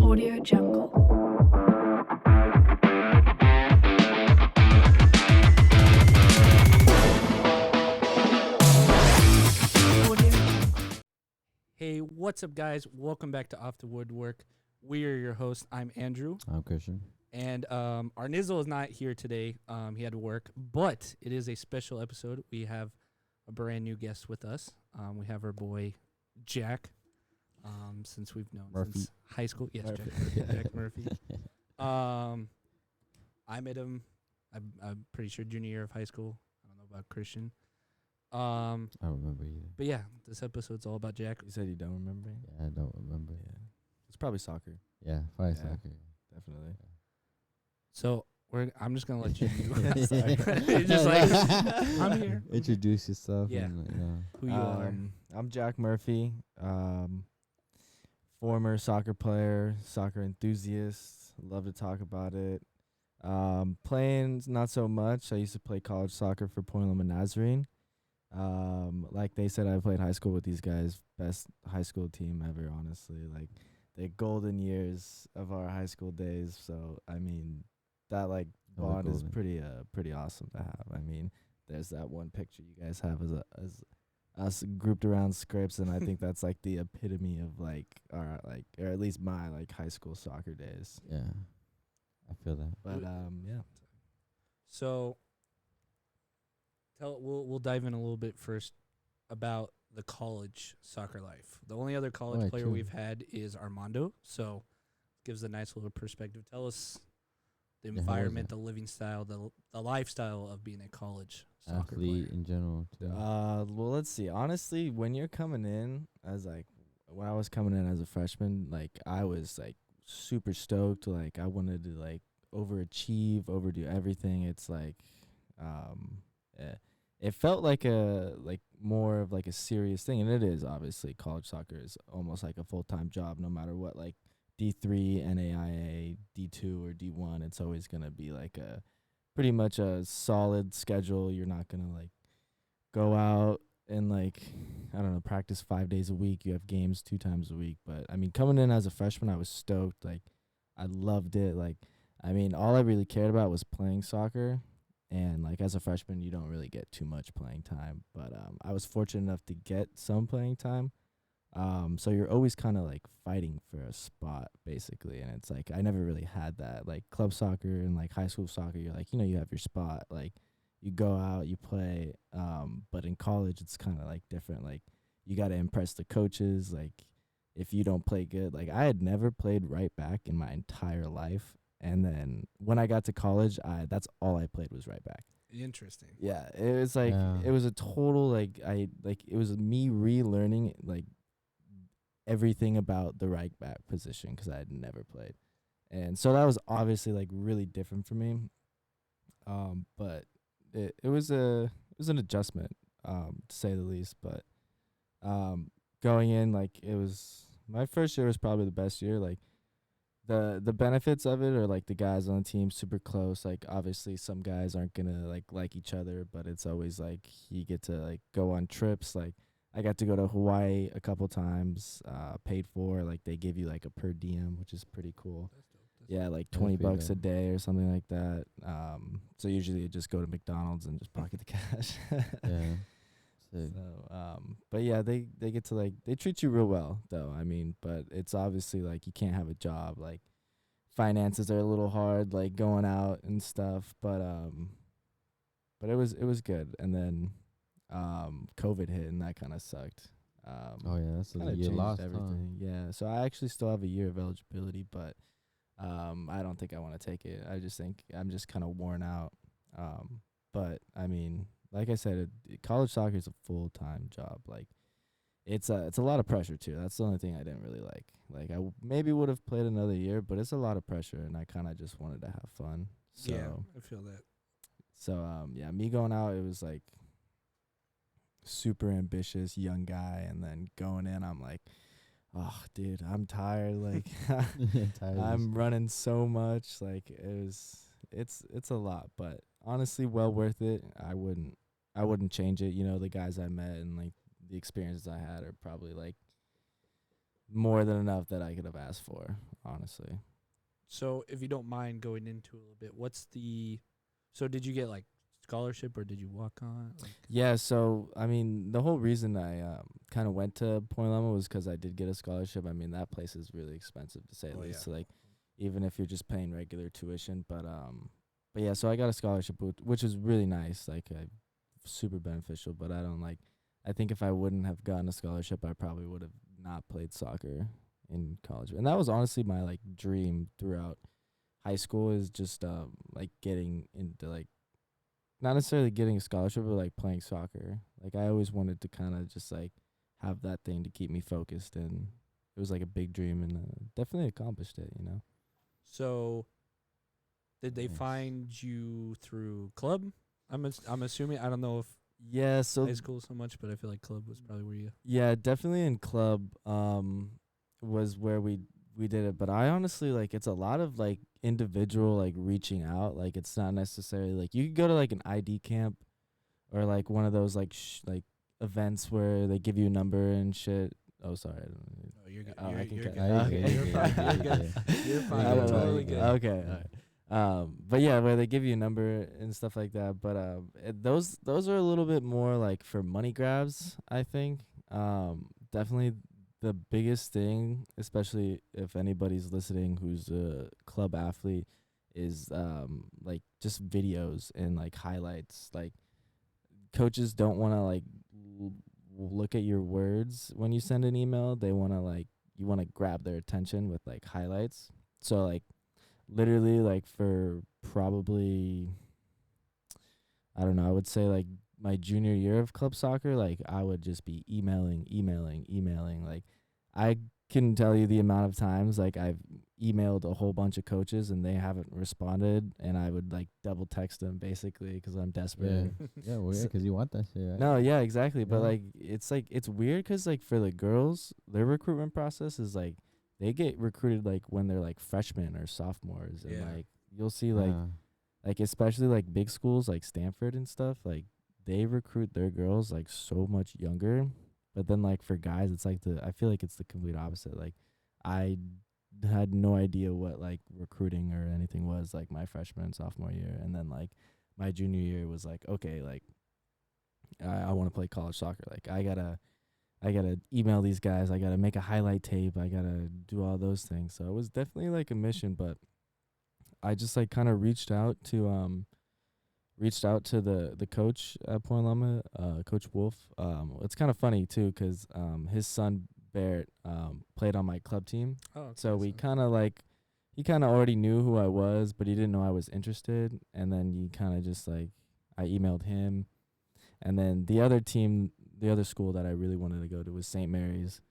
Audio Jungle. Hey, what's up, guys? Welcome back to Off the Woodwork. We are your hosts. I'm Andrew. I'm Christian. And our Nizzle is not here today. He had to work, but it is a special episode. We have a brand new guest with us. We have our boy, Jack, since we've known Murphy. since high school. Yes, Murphy. Jack Murphy. I met him, I'm pretty sure, junior year of high school. I don't know about Christian. I don't remember either. But yeah, this episode's all about Jack. You said you don't remember? Yeah, I don't remember. Yeah. It's probably soccer. Yeah, probably Yeah. soccer. Definitely. So I'm just gonna let you do Sorry. You're just like, I'm here. Introduce yourself. Yeah. And, Who you are. I'm Jack Murphy, former soccer player, soccer enthusiast. Love to talk about it. Playing, not so much. I used to play college soccer for Point Loma Nazarene. Like they said, I played high school with these guys. Best high school team ever, honestly. Like, the golden years of our high school days. So, I mean, that, like, Oh, bond is golden. pretty awesome to have. I mean, there's that one picture you guys have as us grouped around scripts, and I think that's, like, the epitome of, like, our, like, or at least my, like, high school soccer days. yeah, I feel that. But, yeah. So we'll dive in a little bit first about the college soccer life. The only other college Right, player true. we've had is Armando, so gives a nice little perspective. Tell us the Yeah, how was environment, it? the living style, the lifestyle of being a college soccer Athlete player. in general, too. Well, let's see. Honestly, when you're coming in as, like, when I was coming in as a freshman, like, I was, like, super stoked. Like, I wanted to, like, overachieve, overdo everything. It's like, it felt like more of like a serious thing, and it is. Obviously, college soccer is almost like a full-time job, no matter what. Like D3, NAIA, D2, or D1, it's always gonna be like a pretty much a solid schedule. You're not gonna like go out and, like, I don't know, practice 5 days a week. You have games 2 times a week. But I mean, coming in as a freshman, I was stoked. Like, I loved it. Like, I mean, all I really cared about was playing soccer. And, like, as a freshman, you don't really get too much playing time. But I was fortunate enough to get some playing time. So you're always kind of, like, fighting for a spot, basically. And it's, like, I never really had that. Like, club soccer and, like, high school soccer, you're, like, you have your spot. Like, you go out, you play. But in college, it's kind of, like, different. Like, you got to impress the coaches. Like, if you don't play good. Like, I had never played right back in my entire life. And then when I got to college, that's all I played was right back. Interesting. Yeah, it was like Yeah. it was a total it was me relearning like everything about the right back position because I had never played, and so that was obviously like really different for me. But it was an adjustment, to say the least. But going in, like, it was my first year was probably the best year. Like, the benefits of it are, like, the guys on the team super close. Like, obviously some guys aren't gonna like each other, but it's always like you get to, like, go on trips. Like, I got to go to Hawaii a couple times, paid for. Like, they give you, like, a per diem, which is pretty cool. That's dope. Yeah, like That's $20 pretty a dope. day or something like that. So usually you just go to McDonald's and just pocket the cash. Yeah. Sick. So, but yeah, they get to, like, they treat you real well, though. I mean, but it's obviously, like, you can't have a job. Like, finances are a little hard, like, going out and stuff. But it was good. And then COVID hit, and that kind of sucked. Oh, yeah, that's a Kinda year changed lost, everything. Yeah, so I actually still have a year of eligibility, but I don't think I want to take it. I just think I'm just kind of worn out. But I mean, like I said, college soccer is a full-time job. Like, it's a lot of pressure too. That's the only thing I didn't really like. Like, I maybe would have played another year, but it's a lot of pressure, and I kind of just wanted to have fun. So Yeah, I feel that. so yeah, me going out, it was like super ambitious young guy, and then going in, I'm like, oh, dude, I'm tired. Like, Tired I'm running so much. Like, it's a lot, but honestly, well worth it. I wouldn't change it. You know, the guys I met and, like, the experiences I had are probably, like, more than enough that I could have asked for, honestly. So if you don't mind going into a little bit, so did you get like scholarship or did you walk on? Like, Yeah, so I mean, the whole reason I kind of went to Point Loma was because I did get a scholarship. I mean, that place is really expensive to say the least. So, like, even if you're just paying regular tuition, but yeah. So I got a scholarship, which was really nice. Like, super beneficial. But I think if I wouldn't have gotten a scholarship, I probably would have not played soccer in college. And that was honestly my like dream throughout high school, is just like getting into like, not necessarily getting a scholarship, but like playing soccer. Like, I always wanted to kind of just like have that thing to keep me focused, and it was like a big dream, and definitely accomplished it, you know. so did they Nice. find you through club? I'm assuming. I don't know if Yeah, so high school so much, but I feel like club was probably where you. yeah, definitely in club was where we did it, but I honestly, like, it's a lot of like individual like reaching out. Like, it's not necessarily like you could go to like an ID camp or like one of those like like events where they give you a number and shit. Oh, sorry. I don't Oh, you're good. Oh, I can You're cut- good. okay. You're fine. You're good. You're fine. I You're don't know. totally good. Okay. All right. But yeah, where they give you a number and stuff like that. But those are a little bit more like for money grabs, I think. Definitely the biggest thing, especially if anybody's listening who's a club athlete, is like just videos and like highlights. Like, coaches don't want to like look at your words when you send an email. They want to like, you want to grab their attention with like highlights. So like, literally, like, for probably, I don't know, I would say like my junior year of club soccer, like, I would just be emailing. Like, I can tell you the amount of times like I've emailed a whole bunch of coaches and they haven't responded, and I would like double text them basically because I'm desperate. Yeah, well, yeah, 'cause you want that shit, right? No, yeah, exactly. But Yeah. like, it's weird 'cause like for the girls, their recruitment process is like they get recruited like when they're like freshmen or sophomores, and Yeah. like you'll see like especially like big schools like Stanford and stuff, like they recruit their girls like so much younger. But then like for guys, it's like I feel like it's the complete opposite. Like, I had no idea what like recruiting or anything was like my freshman and sophomore year, and then like my junior year was like, okay, like I want to play college soccer. Like, I gotta email these guys. I gotta make a highlight tape. I gotta do all those things. So it was definitely like a mission, but I just like kind of reached out to the coach at Point Loma, Coach Wolf. It's kind of funny too, 'cause his son Barrett played on my club team. Oh, okay, So we kind of like, he kind of already knew who I was, but he didn't know I was interested. And then you kind of just like, I emailed him. And then the other team, the other school that I really wanted to go to was St. Mary's.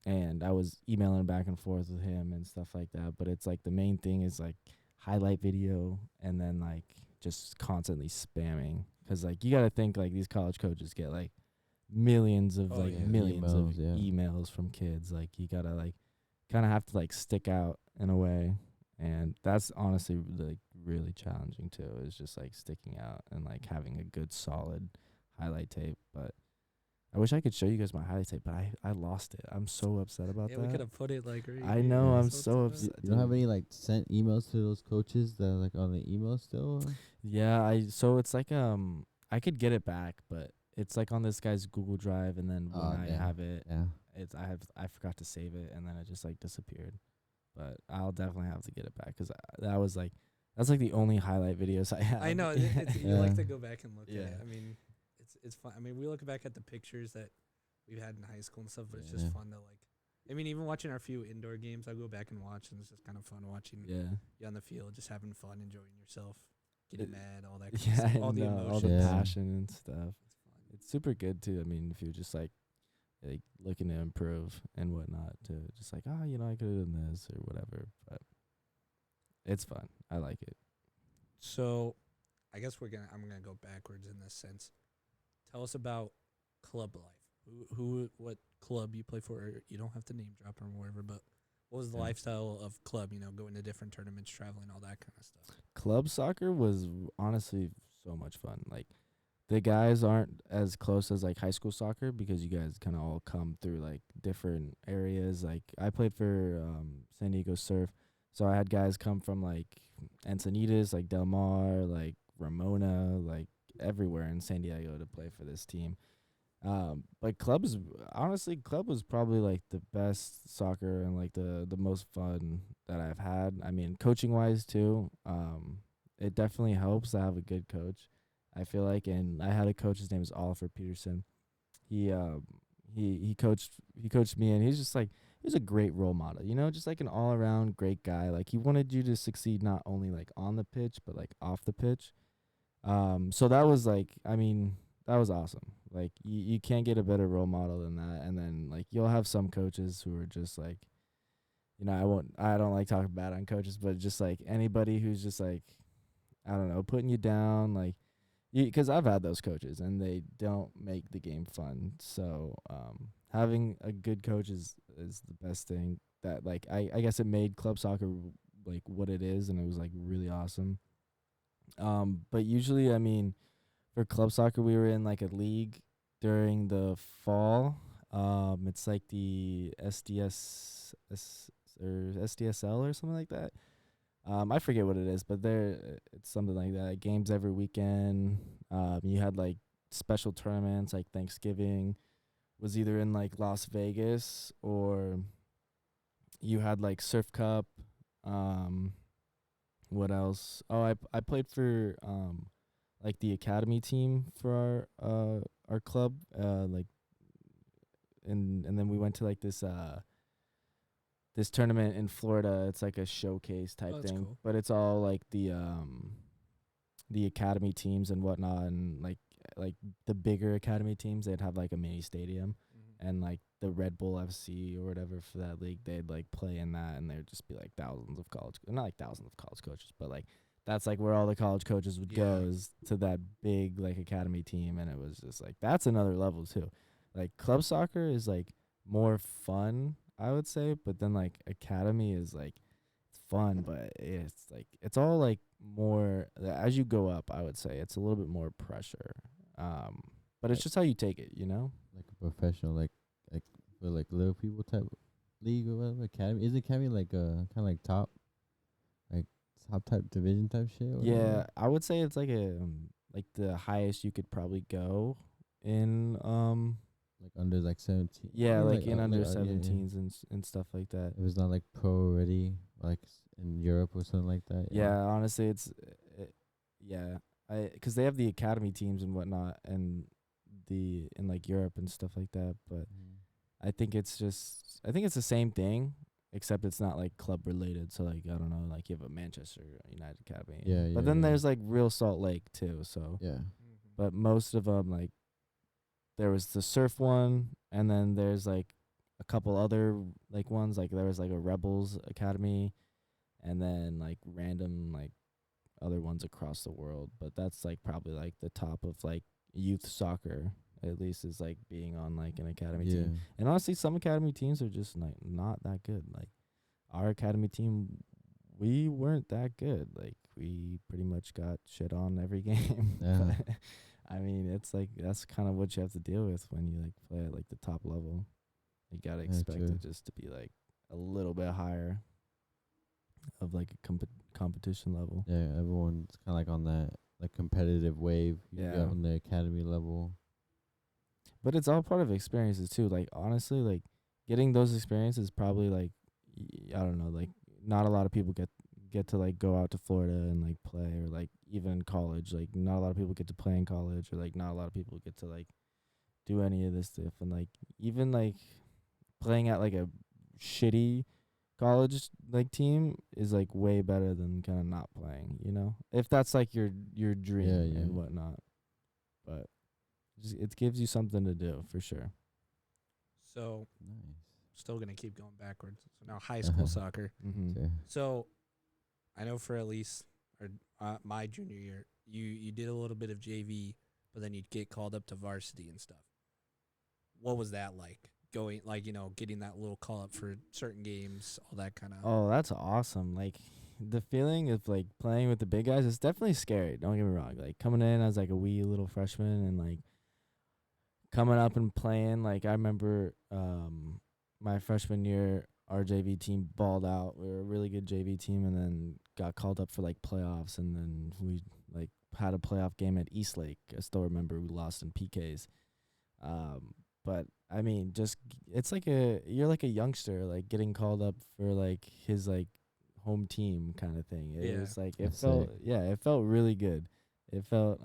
And I was emailing back and forth with him and stuff like that. But it's like the main thing is like highlight video, and then like just constantly spamming. 'Cause like you got to think like these college coaches get like millions of emails from kids. Like, you got to like kind of have to like stick out in a way. And that's honestly like really challenging too, is just like sticking out and like having a good solid highlight tape. But I wish I could show you guys my highlight tape, but I lost it. I'm so upset about Yeah, that. we could have put it like right I here. know, Yeah. I'm so upset. You don't have any like sent emails to those coaches that are like on the email still? Yeah, so it's like I could get it back, but it's like on this guy's Google Drive, and then when I damn. have it, Yeah. I forgot to save it, and then it just like disappeared. But I'll definitely have to get it back, 'cause that's like the only highlight videos I have. I know. You like to go back and look at it. Yeah. I mean, it's fun. I mean, we look back at the pictures that we've had in high school and stuff, but it's just Yeah. fun to like. I mean, even watching our few indoor games, I go back and watch, and it's just kind of fun watching Yeah. you on the field, just having fun, enjoying yourself, It- getting mad, all that. Kind Yeah, of stuff, I all the know, emotions. all the Yeah. passion and stuff. It's fun. It's super good too. I mean, if you're just like looking to improve and whatnot, to just like, I could have done this or whatever. But it's fun. I like it. So, I guess I'm gonna go backwards in this sense. Tell us about club life. What club you play for? Or you don't have to name drop or whatever, but what was the Yeah. lifestyle of club? Going to different tournaments, traveling, all that kind of stuff. Club soccer was honestly so much fun. Like, the guys aren't as close as like high school soccer because you guys kind of all come through like different areas. Like I played for San Diego Surf, so I had guys come from like Encinitas, like Del Mar, like Ramona, like everywhere in San Diego to play for this team. But clubs, honestly, club was probably like the best soccer and like the most fun that I've had. I mean, coaching wise too. It definitely helps to have a good coach. I feel like, and I had a coach. His name is Oliver Peterson. He he coached me, and he's just like he was a great role model. You know, just like an all around great guy. Like he wanted you to succeed not only like on the pitch but like off the pitch. So that was like, I mean, that was awesome. Like you can't get a better role model than that. And then like you'll have some coaches who are just like, you know, I don't like talking bad on coaches, but just like anybody who's just like, I don't know, putting you down, like, because I've had those coaches and they don't make the game fun. So having a good coach is the best thing. That like I guess it made club soccer like what it is, and it was like really awesome. But usually, I mean, for club soccer, we were in like a league during the fall. It's like the or SDSL or something like that. I forget what it is, but it's something like that. Games every weekend. You had like special tournaments, like Thanksgiving was either in like Las Vegas, or you had like Surf Cup. What else? Oh, I played for like the academy team for our club. Like and then we went to like this tournament in Florida. It's like a showcase type that's thing, cool. but it's all like the academy teams and whatnot, and like the bigger academy teams, they'd have like a mini stadium, and like the Red Bull FC or whatever for that league, they'd like play in that, and there'd just be like thousands of not like thousands of college coaches, but like that's like where all the college coaches would go, Yeah. is to that big like academy team, and it was just like that's another level too. Like club soccer is like more fun, I would say, but then like academy is like it's fun, but it's like it's all like more as you go up. I would say it's a little bit more pressure, but it's Like just how you take it, you know. like a professional, like for like little people type league or whatever. Academy, is academy like kind of like top type division type shit? Or whatever? Yeah, I would say it's like a like the highest you could probably go in Like under like 17. yeah, like Like in under yeah, yeah. 17s and stuff like that. If it's not like pro already, like in Europe or something like that. Yeah, honestly, yeah, because they have the academy teams and whatnot, and the in like Europe and stuff like that. But Mhm. I think it's the same thing, except it's not like club related. So like I don't know, like you have a Manchester United Academy. Yeah, But yeah, then yeah. there's like Real Salt Lake too. So Yeah. but most of them, like there was the surf one, and then there's like a couple other like ones, like there was like a Rebels Academy, and then like random like other ones across the world. But that's like probably like the top of like youth soccer, at least, is like being on like an academy Yeah. team. And honestly, some academy teams are just like not that good. Like our academy team, we weren't that good. Like we pretty much got shit on every game. Yeah. But I mean, it's like that's kind of what you have to deal with when you like play at like the top level. You gotta Yeah, expect true. it just to be like a little bit higher of like a competition level. Yeah, everyone's kind of like on that like competitive wave. You Yeah. get on the academy level. But it's all part of experiences too. Like honestly, like getting those experiences probably like I don't know, like not a lot of people get to like go out to Florida and like play, or like even in college, like not a lot of people get to play in college, or like not a lot of people get to like do any of this stuff, and like even like playing at like a shitty college like team is like way better than kind of not playing, you know, if that's like your dream Yeah, yeah. and whatnot. But just, it gives you something to do for sure. So Nice. still gonna keep going backwards. So now high school soccer. Mm-hmm. Sure. So I know for at least or my junior year, you did a little bit of JV, but then you'd get called up to varsity and stuff. What was that like? Going like getting that little call up for certain games, all that kind of. Oh, that's awesome. Like the feeling of like playing with the big guys is definitely scary. Don't get me wrong. Like coming in as like a wee little freshman and like coming up and playing. Like I remember my freshman year, our JV team balled out. We were a really good JV team, and then got called up for like playoffs, and then we like had a playoff game at Eastlake. I still remember we lost in PKs. But I mean, just it's like you're like a youngster, like getting called up for like his like home team kind of thing. It was like it felt really good. It felt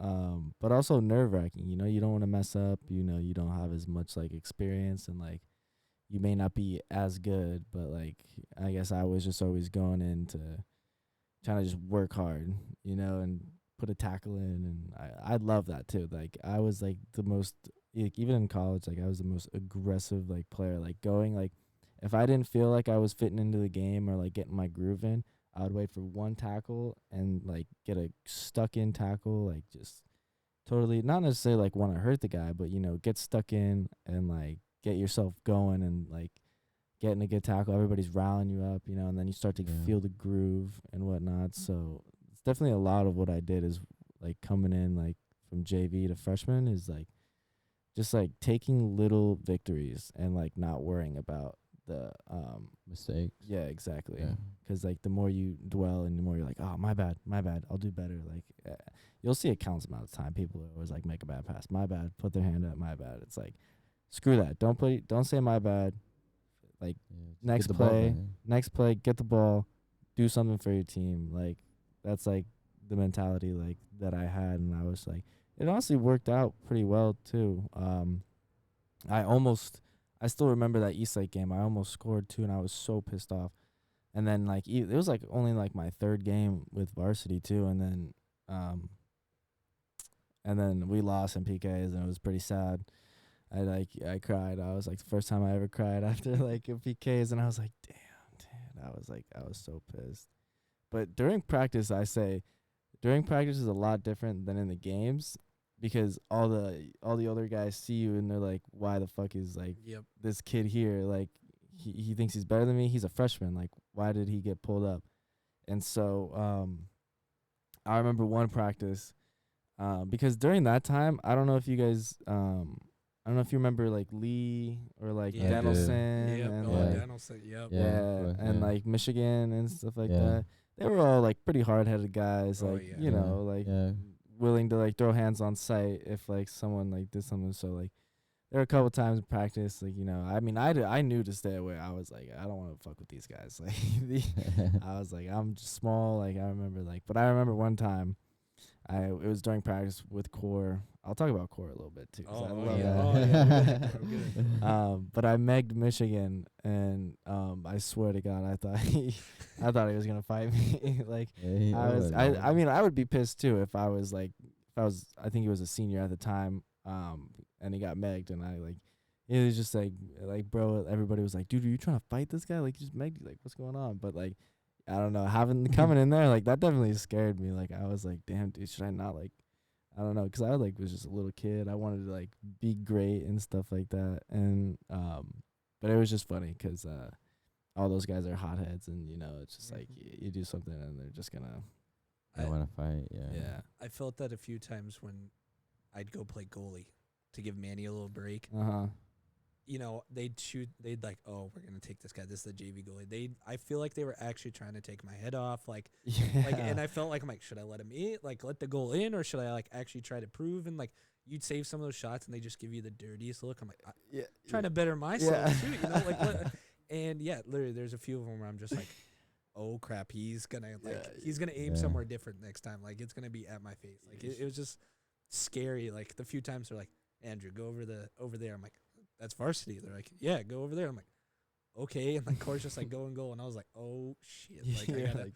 but also nerve wracking. You know, you don't want to mess up. You know, you don't have as much like experience, and like you may not be as good. But like I guess I was just always going into trying to just work hard, you know, and put a tackle in, and I love that too. Like I was like the most. Like, even in college, like I was the most aggressive like player. Like going like, if I didn't feel like I was fitting into the game or like getting my groove in, I would wait for one tackle and like get a stuck in tackle, like just totally not necessarily like want to hurt the guy, but you know get stuck in and like get yourself going and like getting a good tackle. Everybody's riling you up, you know, and then you start to feel the groove and whatnot. So it's definitely a lot of what I did is like coming in like from JV to freshman is like. Just like taking little victories and like not worrying about the mistakes. Yeah, exactly. Because like the more you dwell and the more you're like, oh my bad, I'll do better. Like you'll see a countless amount of time people always like make a bad pass, my bad, put their hand up, my bad. It's like screw that. Don't say my bad. Like next play, get the ball, do something for your team. Like that's like the mentality like that I had, and I was like. It honestly worked out pretty well too. I still remember that Eastlake game. I almost scored 2, and I was so pissed off. And then like it was like only like my 3rd game with varsity too, and then we lost in PKs, and it was pretty sad. I cried. I was like the first time I ever cried after like a PKs, and I was like, damn, I was so pissed. But during practice, during practice is a lot different than in the games. Because all the other guys see you and they're like, why the fuck is like this kid here? Like he thinks he's better than me. He's a freshman. Like why did he get pulled up? And so I remember one practice because during that time I don't know if you guys I don't know if you remember like Lee or like Dennelson and and like Michigan and stuff like that. They were all like pretty hard-headed guys, willing to like throw hands on sight if like someone like did something. So like there were a couple times in practice, like, you know, I mean, I knew to stay away. I was like, I don't want to fuck with these guys. Like I was like, I'm just small. Like I remember one time it was during practice with core. I'll talk about core a little bit too. I love that. But I megged Michigan, and I swear to God, I thought he was gonna fight me. Like I mean, I would be pissed too if I think he was a senior at the time, and he got megged, and it was just like bro, everybody was like, dude, are you trying to fight this guy? Like, he just megged you. Like, what's going on? But like, I don't know, coming in there, like that definitely scared me. Like I was like, damn, dude, should I not like. I don't know, because I was just a little kid. I wanted to like be great and stuff like that, and but it was just funny because all those guys are hotheads, and you know it's just like you do something and they're just gonna. I want to fight. Yeah. I felt that a few times when I'd go play goalie to give Manny a little break. You know, they'd like, oh, we're gonna take this guy. This is the JV goalie. I feel like they were actually trying to take my head off, and I felt like I'm like, should I let him in, like let the goal in, or should I like actually try to prove? And like, you'd save some of those shots, and they just give you the dirtiest look. I'm like, trying to better myself too, you know, like. And literally, there's a few of them where I'm just like, oh crap, he's gonna aim somewhere different next time. Like it's gonna be at my face. Like it was just scary. Like the few times they're like, Andrew, go over there. I'm like. That's varsity. They're like, yeah, go over there. I'm like, okay. And like, Core's just like, go and go. And I was like, oh shit. Like,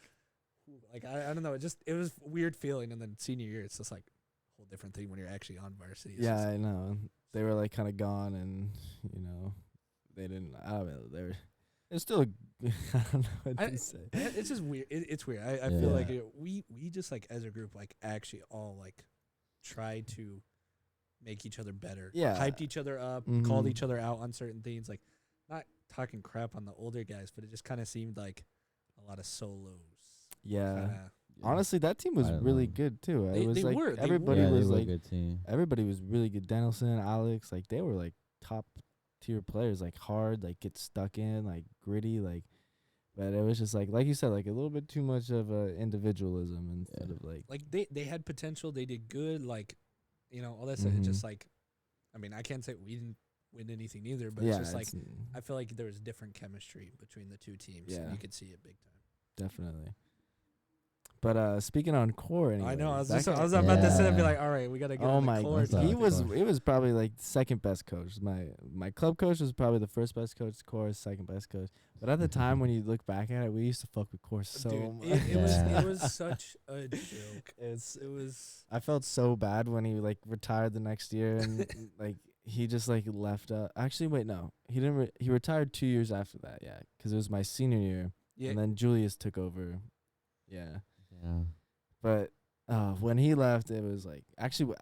I gotta, I don't know. It was a weird feeling. And then senior year, it's just like a whole different thing when you're actually on varsity. It's I know. They were like kind of gone, and you know, they didn't. I don't know. It's still. I don't know what to say. It's just weird. It's weird. I feel like we just like as a group like actually all like tried to. Make each other better, hyped each other up, called each other out on certain things, like not talking crap on the older guys, but it just kind of seemed like a lot of solos. Yeah. kinda, Honestly, that team was I don't really know. good too. They- It was they like were, they everybody Yeah, they was were a like good team. everybody was really good. Danielson, Alex, like they were like top tier players, like hard, like get stuck in, like gritty, like. But it was just like you said, like a little bit too much of individualism instead of like. like they had potential. They did good. Like, all that stuff. It's Mhm. just like, I mean, I can't say we didn't win anything either, but yeah, it's just like I feel like there was different chemistry between the two teams. Yeah. And you could see it big time. definitely. But speaking on core, anyway, I know. I was that I guy- was about to sit and be Yeah. like, all right, we gotta get. Oh on the my core God. god, team. he was. Core. It was probably like the second best coach. My club coach was probably the first best coach. Core is second best coach. But at the time, when you look back at it, we used to fuck with Core so Dude, much. it was Yeah. it was such a joke. It was. I felt so bad when he like retired the next year and like he just like left. Actually, wait, no, he didn't. He retired 2 years after that. Yeah, because it was my senior year, Yeah. and then Julius took over. Yeah, Yeah. but when he left, it was like actually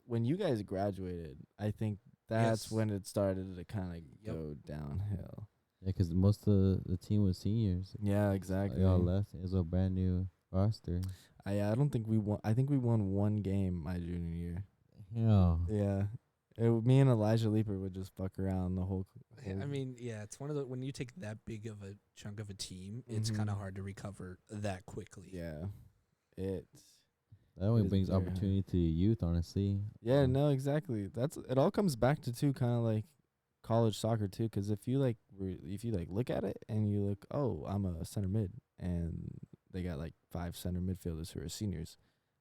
when you guys graduated, I think that's Yes. when it started to kind of Yep. go downhill. Yeah, because most of the team was seniors. Yeah, exactly. They all left. It was a brand new roster. I don't think we won. I think we won one game my junior year. Yeah. Yeah. Me and Elijah Leeper would just fuck around the whole. I mean, yeah, it's one of the when you take that big of a chunk of a team, it's kind of Mhm. hard to recover that quickly. Yeah, it. That only It is brings very hard. opportunity to youth, honestly. Yeah, no, exactly. It all comes back to too, kind of like college soccer too. Because if you like, look at it and you look, oh, I'm a center mid, and they got like 5 center midfielders who are seniors,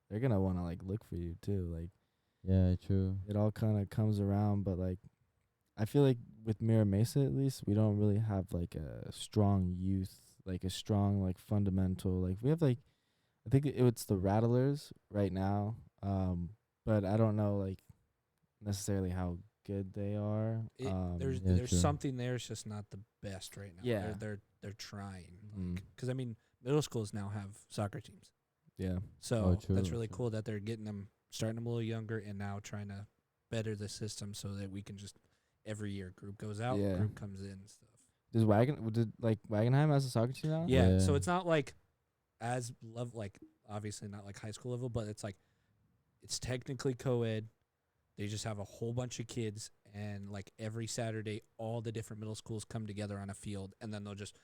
they're gonna want to like look for you too. Like Yeah, true. it all kind of comes around, but like I feel like with Mira Mesa at least we don't really have like a strong youth, like a strong like fundamental. Like we have like I think it's the Rattlers right now, but I don't know like necessarily how good they are. There's Yeah, there's true. something there. It's just not the best right now. Yeah. they're trying. Mhm. Because I mean, middle schools now have soccer teams, Yeah, so true, that's really true. cool that they're getting them starting them a little younger and now trying to better the system so that we can just every year group goes out, Yeah. group comes in, and stuff. did Wagenheim has a soccer team now? Yeah, so Yeah. it's not like as like obviously not like high school level, but it's like it's technically co-ed. They just have a whole bunch of kids, and like every Saturday, all the different middle schools come together on a field, and then they'll just,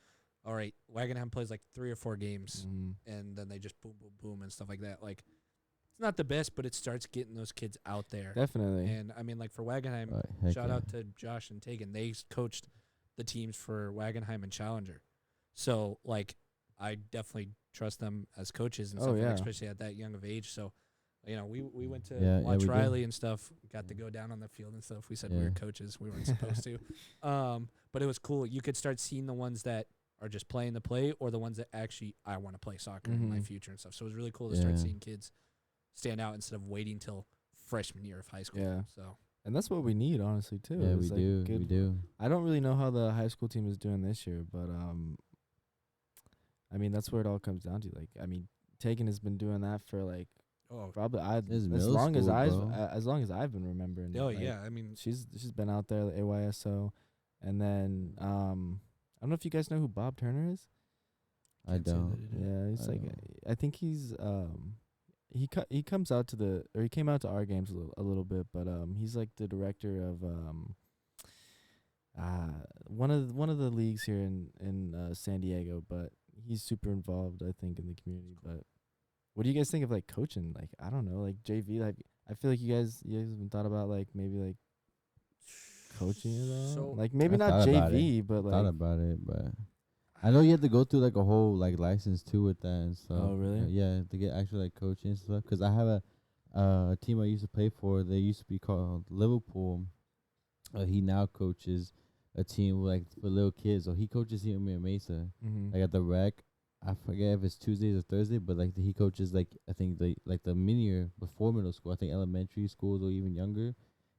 all right, Wagenham plays like 3 or 4 games, Mhm. and then they just boom, boom, boom, and stuff like that. Like it's not the best, but it starts getting those kids out there. Definitely. And I mean, like for Wagenheim, Heck shout yeah. out to Josh and Tegan. They coached the teams for Wagenheim and Challenger. So, like, I definitely trust them as coaches and Oh, stuff, like, yeah. especially at that young of age. So, we went to Yeah, watch we did. Riley and stuff, got to go down on the field and stuff. We said we were Yeah. coaches. We weren't supposed to. But it was cool. You could start seeing the ones that are just playing the play or the ones that actually, I want to play soccer in my Mhm. future and stuff. So it was really cool to start Yeah. seeing kids stand out instead of waiting till freshman year of high school. Yeah. So And that's what we need, honestly, too. Yeah, is, we like, do. good- We do. I don't really know how the high school team is doing this year, but I mean that's where it all comes down to. Like, I mean, Tegan has been doing that for like probably It's as middle long as school, as bro. long as I've been remembering. Oh like, yeah, I mean, she's been out there at AYSO, and then I don't know if you guys know who Bob Turner is. I Can't say that don't. I do. Yeah, he's I like don't. I think he's he comes out to he came out to our games a little bit, but he's like the director of one of the leagues here in San Diego, but he's super involved, I think, in the community. But what do you guys think of like coaching? Like, I don't know, like JV. Like, I feel like you guys haven't thought about like maybe like coaching at all. So- Like maybe I not thought about JV, but Thought like about it, but I know you have to go through like a whole like license too with that and stuff. Oh, really? Yeah, to get actually like coaching and stuff. Because I have a team I used to play for. They used to be called Liverpool. He now coaches a team like for little kids. So he coaches here in Mesa, like at the rec. I forget if it's Tuesdays or Thursday, but like he coaches like I think the mini before middle school. I think elementary schools or even younger,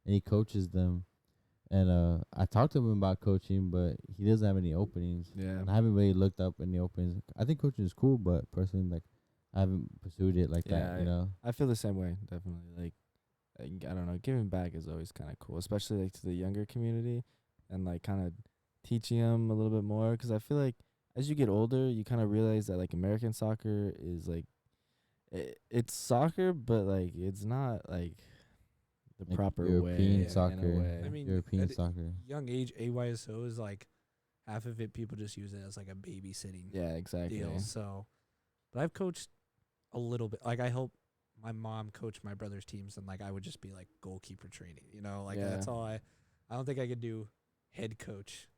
and he coaches them. And I talked to him about coaching, but he doesn't have any openings. Yeah. And I haven't really looked up any openings. I think coaching is cool, but personally, like, I haven't pursued it like Yeah, that, you know? I feel the same way, definitely. Like, I don't know, giving back is always kind of cool, especially like to the younger community, and like kind of teaching them a little bit more. Because I feel like as you get older, you kind of realize that like American soccer is like it's soccer, but like it's not like the Like proper European way. soccer. In a way. I mean, European at a soccer. young age, AYSO is like half of it. People just use it as like a babysitting Yeah, exactly. deal. So, but I've coached a little bit. Like I help my mom coach my brother's teams, and like I would just be like goalkeeper training. You know, like Yeah. that's all I don't think I could do head coach.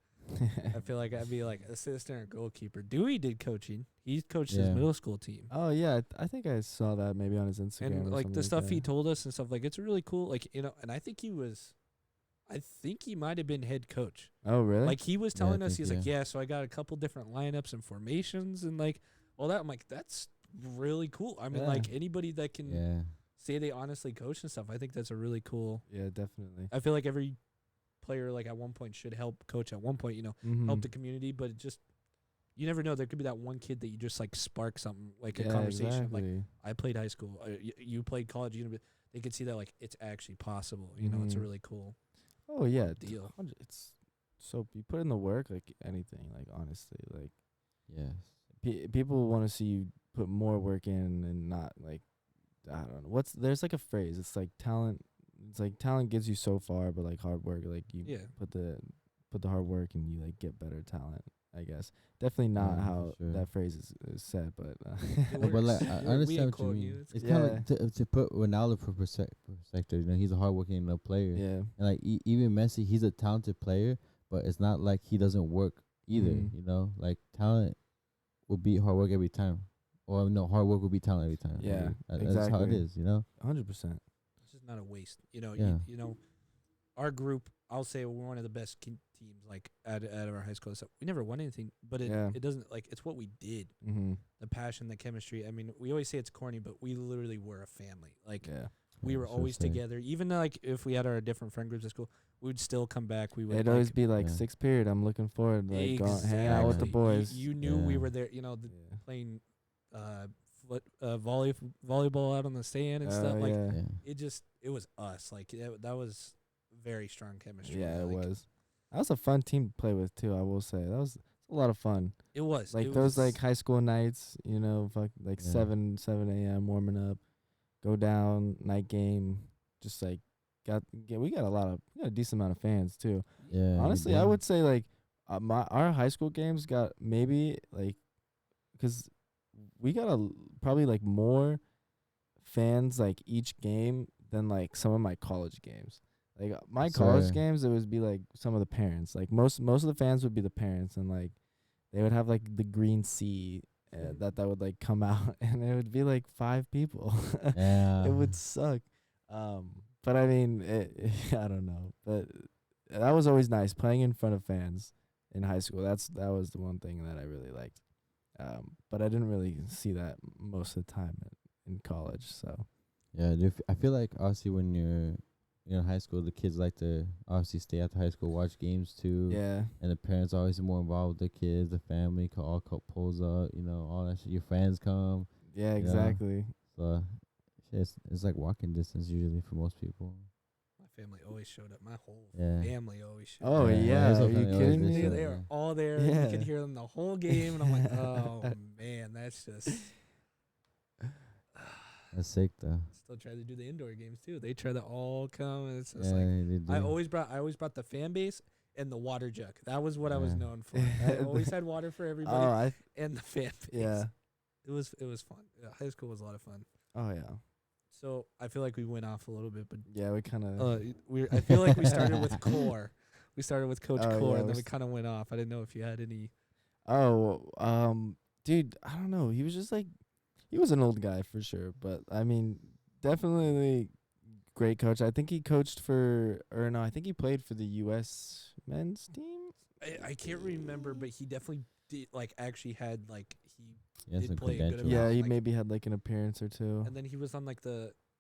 I feel like I'd be like assistant or goalkeeper. Dewey did coaching. He coached his Yeah. middle school team. Oh yeah, I think I saw that maybe on his Instagram. And or like something the stuff that. he told us and stuff, like it's really cool. Like, you know, and I think he might have been head coach. Oh really? Like he was Yeah, I telling us, think, he's like, yeah, so I got a couple different lineups and formations and like all that. I'm like, that's really cool. I mean, Yeah. like anybody that can Yeah. say they honestly coach and stuff, I think that's a really cool. Yeah, definitely. I feel like every player like at one point should help coach at one point, you know, Mm-hmm. help the community, but it just, you never know. There could be that one kid that you just like spark something, like a conversation. Like Exactly. I played high school, you played college, they could see that like it's actually possible. You know, it's a Mhm. really cool Oh yeah, deal. It's so you put in the work like anything. Like honestly, like Yes. people want to see you put more work in and not like I don't know. There's like a phrase. It's like talent. It's like talent gets you so far, but like hard work, like you Yeah. put the hard work and you like get better talent. I guess definitely not Yeah, how for sure. that phrase is said, but It No, but like works. I We understand ain't what you quoting mean. you. It's It's cool. kind of Yeah. like to put Ronaldo for perspective. You know, he's a hardworking player. yeah, And like even Messi, he's a talented player, but it's not like he doesn't work either. Mhm. You know, like talent will beat hard work every time, or no, hard work will beat talent every time. Yeah, Like, that's how it exactly. is. You know. 100%. It's just not a waste. You know, Yeah. you know, our group, I'll say we're one of the best teams like out of our high school. So we never won anything, but Yeah. it doesn't like it's what we did. Mm-hmm. The passion, the chemistry. I mean, we always say it's corny, but we literally were a family. Like Yeah, we Yeah, were so always sick. together. Even like if we had our different friend groups at school, we would still come back. We would it'd like, always be like Yeah. sixth period. I'm looking forward to like going hanging out with the Exactly. boys. You knew we Yeah. were there. You know, yeah. playing volleyball out on the sand and stuff. Like yeah. Yeah. it was us. Like that was very strong chemistry. Yeah, it like, was. That was a fun team to play with too. I will say that was a lot of fun. It was Like it those was, like high school nights, you know, like Yeah. 7 a.m. warming up, go down night game. Just like we got a decent amount of fans too. Yeah. Honestly, yeah. I would say like our high school games got maybe like because we got probably like more fans like each game than like some of my college games. Like my college Sir. games, it would be like some of the parents. Like most of the fans would be the parents, and like they would have like the green sea that would like come out, and it would be like 5 people. Yeah. It would suck. But I mean, I don't know. But that was always nice playing in front of fans in high school. That was the one thing that I really liked. But I didn't really see that most of the time in college. So Yeah, I feel like obviously when you're in high school, the kids like to obviously stay after high school, watch games too. yeah, And the parents are always more involved with the kids, the family, all pulls up, you know, all that shit. Your friends come. yeah, Yeah. exactly. So it's like walking distance usually for most people. my family always showed up. My whole Yeah. family always showed Oh, up. yeah, his whole are you family always kidding did me? They, so, they yeah. are all there. Yeah. You could hear them the whole game, and I'm like, oh man, that's just. That's sick though. Still try to do the indoor games too. They try to all come, and it's just Yeah, like they do. I always brought the fan base and the water jug. That was what I was Yeah. known for. I always had water for everybody Oh, and the fan base. yeah. It was fun. Yeah, high school was a lot of fun. Oh, yeah. So I feel like we went off a little bit, but Yeah, we kind of. I feel like we started with core. We started with Coach Oh, Core, yeah, and then we're we kind of went off. I didn't know if you had any. Dude, I don't know. He was just like, he was an old guy for sure, but I mean, definitely great coach. I think he coached I think he played for the U.S. men's team. I can't remember, but he definitely did. Like actually had like he. Yeah, did some play a good credentials. amount. Yeah, he like- maybe had like an appearance or two. And then he was on like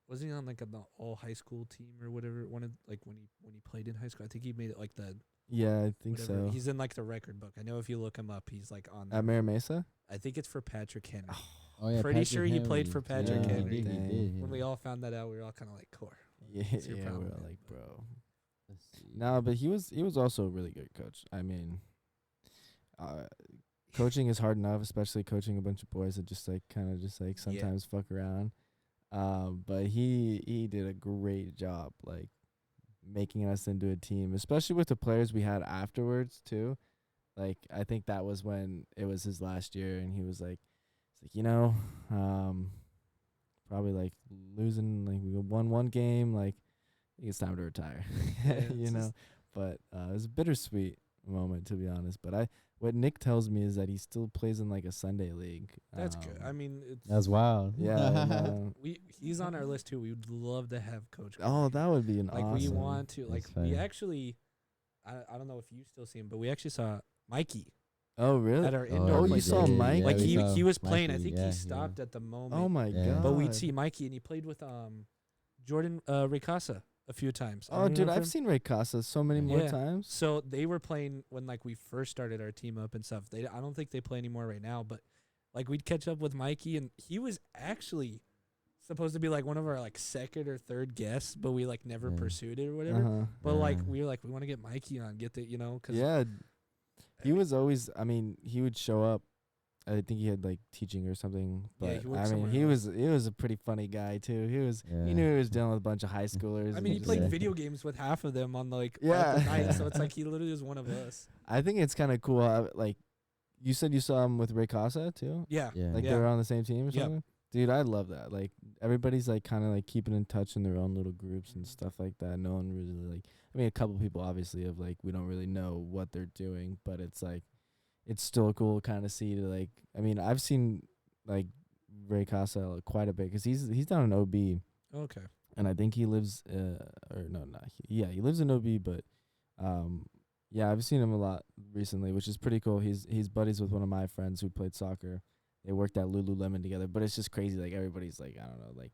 wasn't he on like the all high school team or whatever? One of like when he played in high school. I think he made it like the Yeah, I think whatever. so. He's in like the record book. I know if you look him up, he's like on. At there. Mira Mesa? I think it's for Patrick Henry. Oh yeah, Pretty Patrick sure he played Henry. for Patrick Yeah, Henry. He Dang. did. When we all found that out, we were all kind of like, "Core." Yeah, What's your yeah, we problem, were man? like, bro. Let's see. No, but he was also a really good coach. I mean, coaching is hard enough, especially coaching a bunch of boys that just like kind of just like sometimes fuck around. But he did a great job, like making us into a team, especially with the players we had afterwards too. Like I think that was when it was his last year, and he was like, probably like losing, like we won one game, like I think it's time to retire, you know. But it was a bittersweet moment, to be honest. But what Nick tells me is that he still plays in like a Sunday league. That's good. I mean, That's wild. Yeah, he's on our list too. We would love to have Coach. Oh, that would be like awesome. we want to like That's we funny. actually. I don't know if you still see him, but we actually saw Mikey Oh, really? at our indoor. Oh, you place. saw Mike? Like we saw he was playing. I Mikey, think yeah, he stopped at the moment. Oh my Yeah. god! But we'd see Mikey, and he played with Jordan Ricasa a few times. I Oh, don't dude, know if I've seen Ray Casa so many more Yeah. times. So they were playing when like we first started our team up and stuff. I don't think they play anymore right now, but like we'd catch up with Mikey, and he was actually supposed to be like one of our like second or third guests, but we like never Yeah. pursued it or whatever. Uh-huh. But like Yeah. we were like we want to get Mikey on, get the cause Yeah, he was always. I mean, he would show up. I think he had like teaching or something. But Yeah, he worked I mean, somewhere he else. was a pretty funny guy too. He Yeah. knew he was dealing with a bunch of high schoolers. I and mean, he just, played Yeah. video games with half of them on like Yeah. the night, so it's like he literally was one of us. I think it's kind of cool. How, like, you said you saw him with Ray Casa too. Yeah, Yeah. Like Yeah. they were on the same team or Yep. something. Dude, I love that. Like everybody's like kind of like keeping in touch in their own little groups and stuff like that. No one really like. I mean, a couple people obviously of like we don't really know what they're doing, but it's like it's still cool kind of see to like. I mean, I've seen like Ray Casa like, quite a bit because he's down in OB. Okay. And I think he lives he lives in OB, but yeah, I've seen him a lot recently, which is pretty cool. He's buddies with one of my friends who played soccer. They worked at Lululemon together, but it's just crazy. Like everybody's like, I don't know, like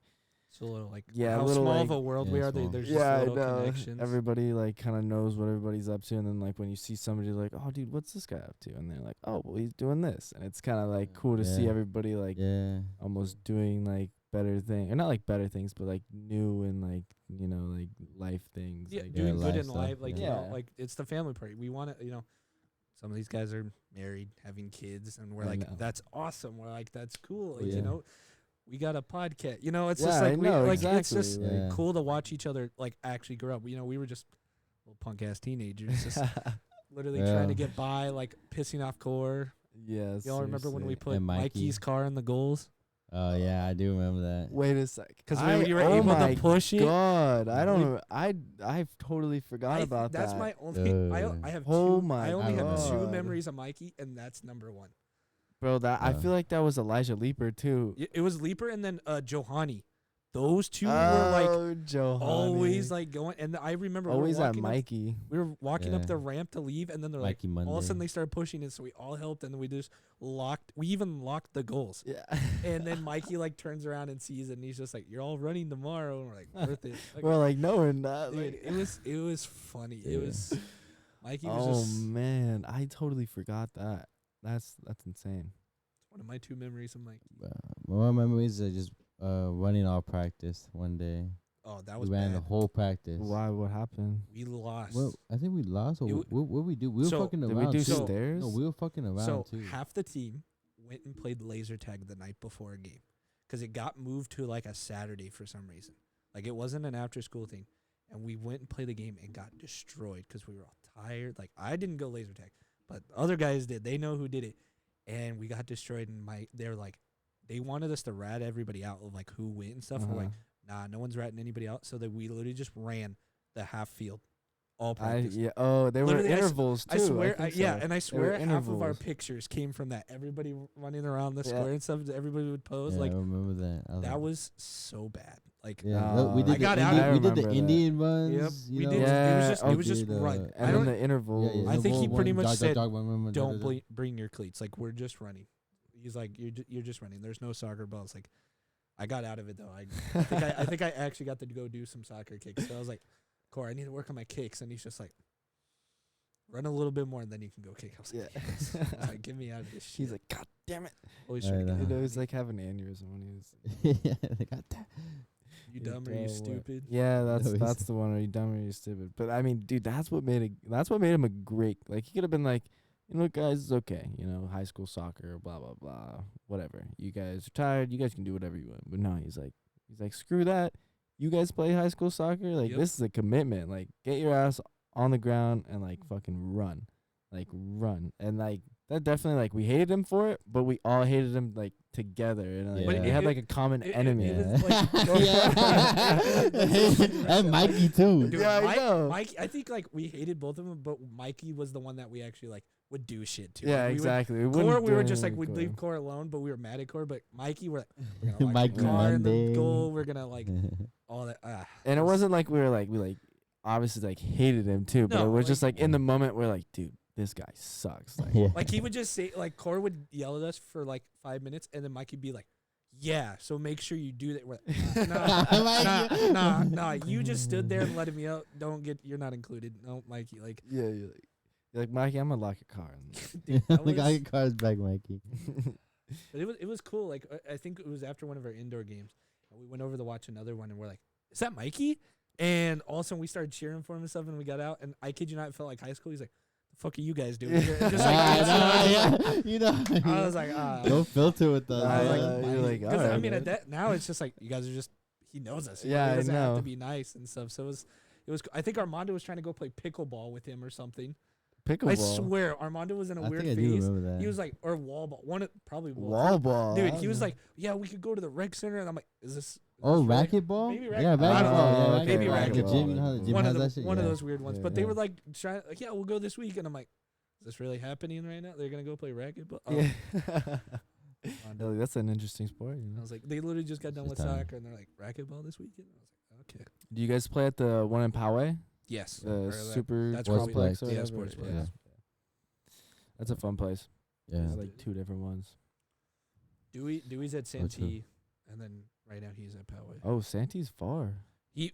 So a little like Yeah, a how little, small like- of a world Yeah, we are. small. There's yeah, just I little know. connections. Everybody like kind of knows what everybody's up to, and then like when you see somebody like, oh, dude, what's this guy up to? And they're like, oh, well, he's doing this, and it's kind of like cool to see Yeah. everybody like Yeah. almost doing like better things, or not like better things, but like new and like like life things. Yeah, like, doing Yeah, good life in stuff, life, like yeah. you know, Yeah. like it's the family party. We want to, some of these guys are married, having kids, and we're I like, know. that's awesome. We're like, that's cool. Like, Yeah. we got a podcast. It's Yeah, just I like know, it's exactly, just like- Yeah. cool to watch each other like actually grow up. We were just little punk ass teenagers, just literally trying Yeah. to get by, like pissing off core. Yes. Y'all remember when we seriously. put And Mikey. Mikey's car in the goals? Oh yeah, I do remember that. Wait a sec. Because I- we were oh able my to push it. God, I don't We- know. I totally forgot about that's that. my only. I have Oh two. my I only have two God. memories of Mikey, and that's number one. Bro, that I Yeah. feel like that was Elijah Leaper too. It was Leaper and then Johani. Those two were Oh, Joe. like always like going. And I remember we were always at walking up- Mikey. we were walking up Yeah. the ramp to leave, and then they're Mikey like, Monday. all of a sudden they started pushing it, so we all helped, and then we just locked. We even locked the goals. Yeah. And then Mikey like turns around and sees it, and he's just like, "You're all running tomorrow." And we're like, "Worth it." Like, We're like, no, we're not. dude, Like, it was funny. It Yeah. was Mikey was oh just man, I totally forgot that. That's insane. one of my two memories of Mikey. My memories are just running all practice one day. Oh, that We was ran bad. the whole practice. Why? What happened? We lost. Well, I think we lost. Or It what we do? We were so- fucking Did around we do too. stairs? No, we were fucking around So too. half the team went and played laser tag the night before a game because it got moved to like a Saturday for some reason. Like it wasn't an after school thing, and we went and played the game and got destroyed because we were all tired. Like I didn't go laser tag, but other guys did. They know who did it, and we got destroyed. And they're like, they wanted us to rat everybody out of like who went and stuff. We're like, nah, no one's ratting anybody out. So that we literally just ran the half field, all practice. yeah. Oh, they were Literally, intervals too. I swear, think yeah, so. and I were swear half of our intervals. pictures came from that. Everybody running around the Yeah. square and stuff. Everybody would pose. Yeah, Like I remember that. I that like- was so bad. Like Yeah, No, we I did. got the out Indian, of we did remember the that. Indian runs. Yep, you we know? did. Yeah, It was just did, run. I And then don't. the intervals. I think he pretty much said, Don't Don't bring your cleats. Like we're just running. He's like, you're just running. There's no soccer balls. Like I got out of it though. I think I actually got to go do some soccer kicks. So I was like, Corey, I need to work on my kicks. And he's just like, run a little bit more and then you can go kick. I was like, Yeah. yes. I was like, get me out of this shit. He's like, God damn it! always I trying to know. get It out. was like having an aneurysm when he was. Yeah, they got that. You dumb or you stupid? Yeah, No, that's he's- the one. Are you dumb or you stupid? But I mean, dude, that's what made him a great. Like he could have been like you know, guys, it's okay. You know, high school soccer, blah, blah, blah, whatever. You guys are tired. You guys can do whatever you want. But no, he's like, screw that. You guys play high school soccer? Like, Yep. this is a commitment. Like, get your ass on the ground and, like, fucking run. Like, run. And, like, that definitely, like, we hated him for it, but we all hated him, like, together. And, like, But we had, like, a common enemy. it was like- And Mikey too. Dude, Yeah, I know. Mikey, I think like we hated both of them, but Mikey was the one that we actually like would do shit to. Yeah, Like, exactly. Core, we were just like we'd leave Core alone, but we were mad at Core. But Mikey, we're like, we're gonna lock Mikey the car in the Monday. goal. We're gonna like all that. And it wasn't like we obviously, like, hated him, too. But No, it was like- just, like, in the moment, we're like, dude, this guy sucks. Like, Yeah. like he would just say like Core would yell at us for like 5 minutes, and then Mikey'd be like, "Yeah, so make sure you do that." We're like, nah. You just stood there and let me out. You're not included. No, Mikey. Like, yeah, you're like, Mikey, I'm gonna lock your car. dude, that The guy was- car's back, Mikey. But it was cool. Like I think it was after one of our indoor games, and we went over to watch another one, and we're like, "Is that Mikey?" And all of a sudden we started cheering for him and stuff, and we got out. And I kid you not, it felt like high school. He's like, "The fuck are you guys doing?" here?" And just like, You know. I was like, no filter with us. I was like, man. you're like, because all I right, mean, man. at that now it's just like you guys are just he knows us. Yeah, he I doesn't have know. to be nice and stuff. So it was. I think Armando was trying to go play pickleball with him or something. Pickleball. I swear, Armando was in a I weird think I do phase. remember that. He was like, or wall ball, probably Wall ball. Dude, he was like, yeah, we could go to the rec center, and I'm like, is this? Oh, this really- racquetball? Maybe Yeah, racquetball. I don't racquetball. know. Yeah, Maybe racquetball. The racquetball. gym, you know how the gym One has of that shit? one of Yeah. those weird ones. Yeah, But they yeah. were like trying, like, yeah, we'll go this week, and I'm like, is this really happening right now? They're gonna go play racquetball. Oh. Yeah. Armando. Like, that's an interesting sport. You I know? was like, they literally just got done It's with just time. soccer, and they're like, racquetball this weekend. I was like, okay, Do you guys play at the one in Poway? yes, The super that's probably- sportsplex or yeah, whatever? sportsplex. Yeah. That's a fun place. Yeah. There's like two different ones. Dewey's at Oh, true. Santee, and then right now he's at Poway. Oh, Santee's far.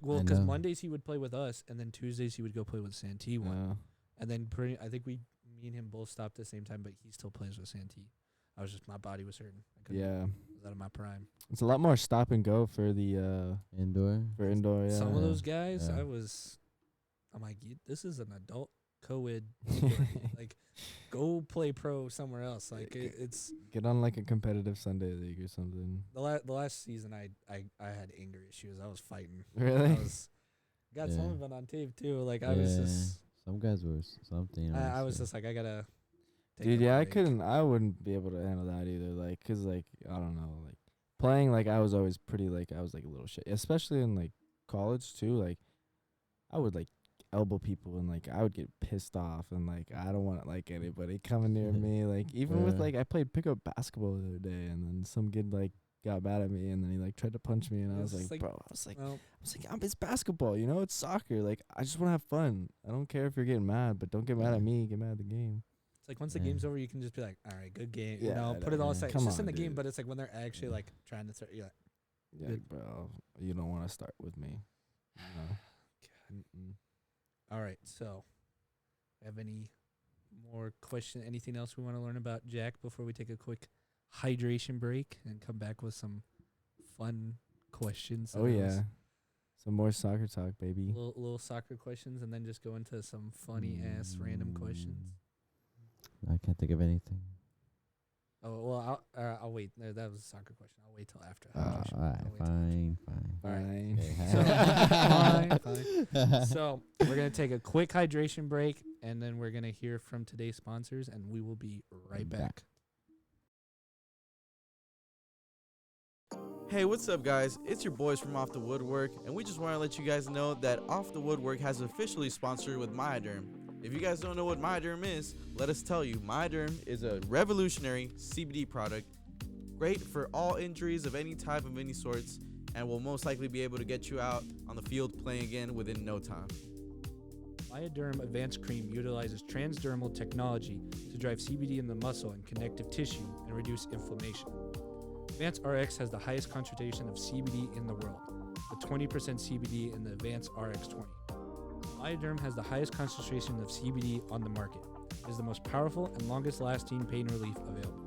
Well, I because know. Mondays he would play with us, and then Tuesdays he would go play with Santee one. And then I think me and him both stopped at the same time, but he still plays with Santee. My body was hurting. I couldn't- Yeah. I was out of my prime. It's a lot more stop and go for the Indoor. for indoor. Yeah. Some of those guys, Yeah. I'm like, this is an adult co-ed. indoor game. Like, go play pro somewhere else. Like, it's Get on like a competitive Sunday league or something. the last season. I had anger issues. I was fighting. Really? Got some Yeah. of it on tape too. Like I was Yeah. just. Some guys were something. I was just like, I gotta. take Dude, a yeah, break. I wouldn't be able to handle that either. Like, 'cause like, I don't know, like playing, like I was always pretty, like I was like a little shit, especially in like college too. Like, I would like elbow people and like I would get pissed off and like I don't want like anybody coming near me. Like even with Yeah. like I played pickup basketball the other day and then some kid like got mad at me and then he like tried to punch me and I was It's like, bro, I was like, Well, it's basketball, you know, it's soccer. Like I just want to have fun. I don't care if you're getting mad, but don't get mad Yeah. at me. Get mad at the game. it's like once the Yeah. game's over, you can just be like, all right, good game. Yeah, You know, I put it know. all Yeah. aside. Come It's just in on, the game, dude. but it's like when they're actually like trying to throw. You're like, Yeah, Good. bro, you don't want to start with me. No. Mm-mm. all right. So, have any more question? Anything else we want to learn about Jack before we take a quick hydration break and come back with some fun questions? Oh and yeah, those some more soccer talk, baby. little soccer questions, and then just go into some funny ass random questions. I can't think of anything. Oh well, I'll wait. No, that was a soccer question. I'll wait till after. All hydration. right, I'll wait till fine. All right. Fine. Fine. So we're gonna take a quick hydration break, and then we're gonna hear from today's sponsors, and we will be right back. Hey, what's up, guys? It's your boys from Off the Woodwork, and we just want to let you guys know that Off the Woodwork has officially sponsored with Myoderm. If you guys don't know what Myoderm is, let us tell you. Myoderm is a revolutionary CBD product, great for all injuries of any type of any sorts, and will most likely be able to get you out on the field playing again within no time. Myoderm Advanced Cream utilizes transdermal technology to drive CBD in the muscle and connective tissue and reduce inflammation. Advanced RX has the highest concentration of CBD in the world, with 20% CBD in the Advanced RX20. Myoderm has the highest concentration of CBD on the market. It is the most powerful and longest lasting pain relief available.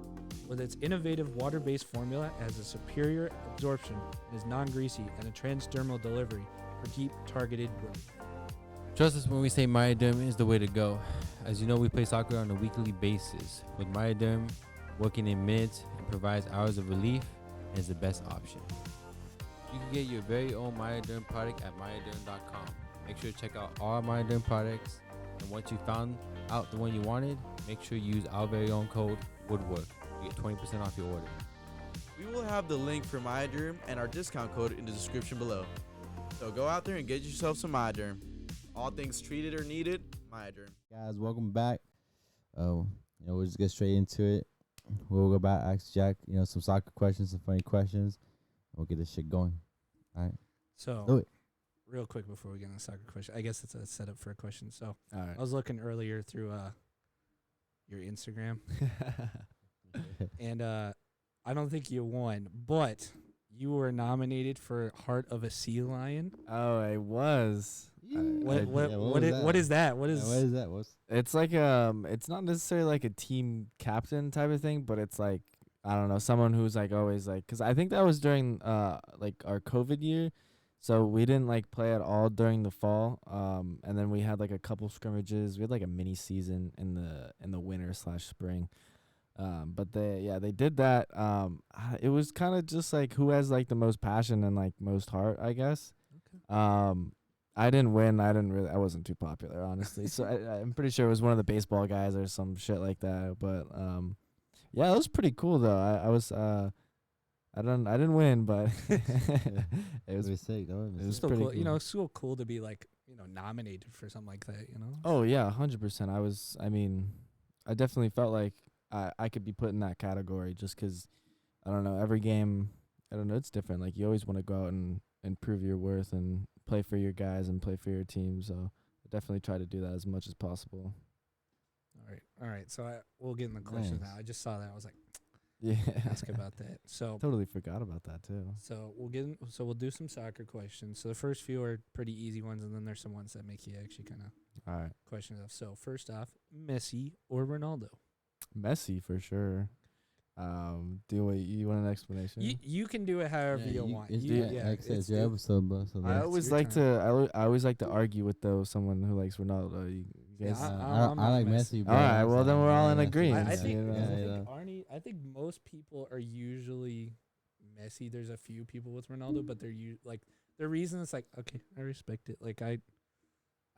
With its innovative water-based formula, it has a superior absorption and is non-greasy and a transdermal delivery for deep targeted relief. Trust us when we say Myoderm is the way to go. As you know, we play soccer on a weekly basis. With Myoderm, working in minutes and provides hours of relief is the best option. You can get your very own Myoderm product at myoderm.com. Make sure to check out all our Myoderm products. And once you found out the one you wanted, make sure you use our very own code WOODWORK. You get 20% off your order. We will have the link for Myoderm and our discount code in the description below. So go out there and get yourself some Myoderm. All things treated or needed, Myoderm. Guys, welcome back. We'll just get straight into it. We'll go back, ask Jack, some soccer questions, some funny questions. We'll get this shit going. All right. So, Do it. real quick before we get on the soccer question, I guess it's a setup for a question. So, All right. I was looking earlier through your Instagram, and I don't think you won, but you were nominated for Heart of a Sea Lion. Oh, I was. What what is that? What is What is that? It's like it's not necessarily like a team captain type of thing, but it's like, I don't know, someone who's like always like, because I think that was during like our COVID year, so we didn't like play at all during the fall. And then we had like a couple scrimmages. We had like a mini season in the winter/spring. But they did that. It was kind of just like who has like the most passion and like most heart, I guess. Okay. I didn't win. I wasn't too popular, honestly. So I'm pretty sure it was one of the baseball guys or some shit like that. But yeah, it was pretty cool though. I didn't win, but it was sick. it was still pretty cool. cool. It's still cool to be like nominated for something like that. Oh yeah, 100%. I definitely felt like I could be put in that category just 'cause I don't know, every game, I don't know, it's different. Like you always want to go out and prove your worth and play for your guys and play for your team. So I definitely try to do that as much as possible. All right. So we'll get in the questions Nice. now. I just saw that. I was like, Yeah. ask about that. So Totally forgot about that too. we'll do some soccer questions. So the first few are pretty easy ones, and then there's some ones that make you actually kind of All right. question stuff. So first off, Messi or Ronaldo? Messi for sure. You want an explanation? You can do it however you want. It's You- like I said, it's your episode, bro. So I like, always your like to I always like to argue with someone who likes Ronaldo. You guys, Yeah, I I'm like not Messi, bro. All right, well, then we're all in Messi. agreement. I Yeah, think yeah, I think most people are usually Messi. There's a few people with Ronaldo, but they're like their reason is like, okay, I respect it. Like I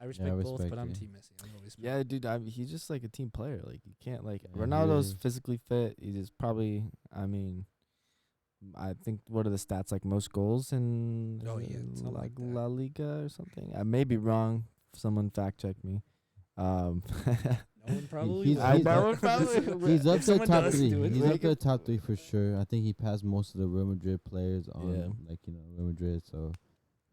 respect both, respect but I'm it. Team Messi. I'm always Yeah, dude, he's just like a team player. Like you can't like Yeah, he Ronaldo's is. physically fit. He's just probably. I think what are the stats like most goals in Oh, yeah, something like that. La Liga or something. I may be wrong. Someone fact check me. No one probably. He's- will. I he's know up- it probably. He's up If to the someone top does three. do it, He's make up to the top three for sure. I think he passed most of the Real Madrid players on, Real Madrid. So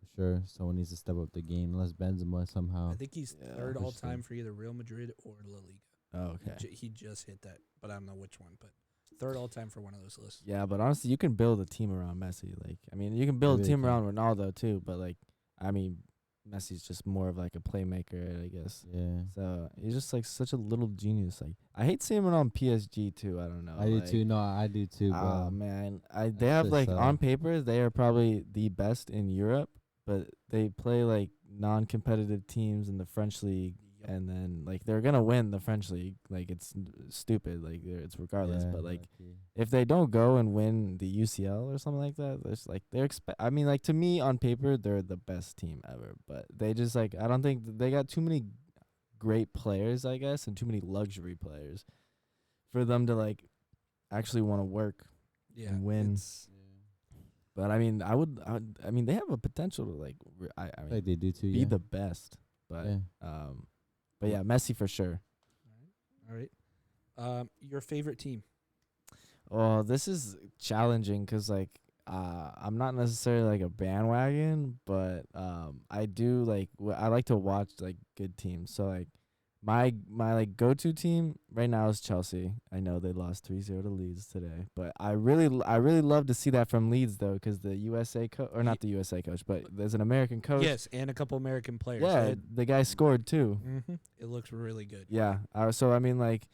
for sure, someone needs to step up the game. Unless Benzema somehow. I think he's Yeah, third for all time sure. for either Real Madrid or La Liga. Oh, okay. He just hit that, but I don't know which one. But third all time for one of those lists. Yeah, but honestly, you can build a team around Messi. Like, I mean, you can build a really team can. around Ronaldo too. But like, I mean, Messi's just more of like a playmaker, I guess. Yeah, So he's just like such a little genius. Like, I hate seeing him on PSG too. I don't know. I do like, too. No, I do too, Oh bro. man, they That's have just, like on paper they are probably the best in Europe, but they play like non-competitive teams in the French league, Yup. and then like they're gonna win the French league. Like it's stupid. Like it's regardless. Yeah, But like lucky. if they don't go and win the UCL or something like that, there's like I mean, like to me on paper they're the best team ever, but they just like I don't think they got too many great players, I guess, and too many luxury players for them to like actually want to work. Yeah, And win. it's- But I mean, I mean, they have a potential to like, I I mean, think they do too. be Yeah. the best. But Yeah. but yeah, Messi for sure. All right. Your favorite team? Well, this is challenging 'cause like, I'm not necessarily like a bandwagon, but I do like I like to watch like good teams. So like, my like go-to team right now is Chelsea. I know they lost 3-0 to Leeds today, but I really love to see that from Leeds though, 'cause the USA coach, or not the USA coach, but there's an American coach. Yes, and a couple American players. Yeah, the guy scored too. It looks really good. Yeah. So I mean, like,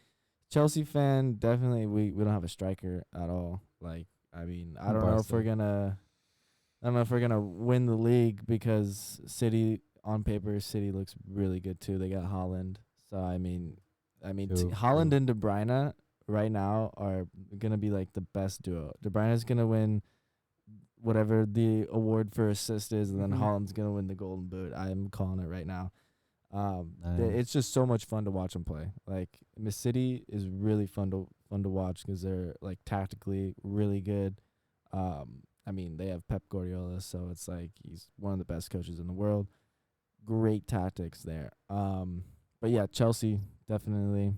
Chelsea fan, definitely. We don't have a striker at all. Like, I mean, I don't know if we're gonna win the league because City on paper, City looks really good too. They got Holland, so I mean, True, Holland true. and De Bruyne right now are gonna be like the best duo. De Bruyne's gonna win whatever the award for assist is, and then Mhm. Holland's gonna win the Golden Boot. I'm calling it right now. Nice. It's just so much fun to watch them play. Like Miss City is really fun to watch because they're like tactically really good. I mean they have Pep Guardiola, so it's like he's one of the best coaches in the world. Great tactics there. But yeah, Chelsea definitely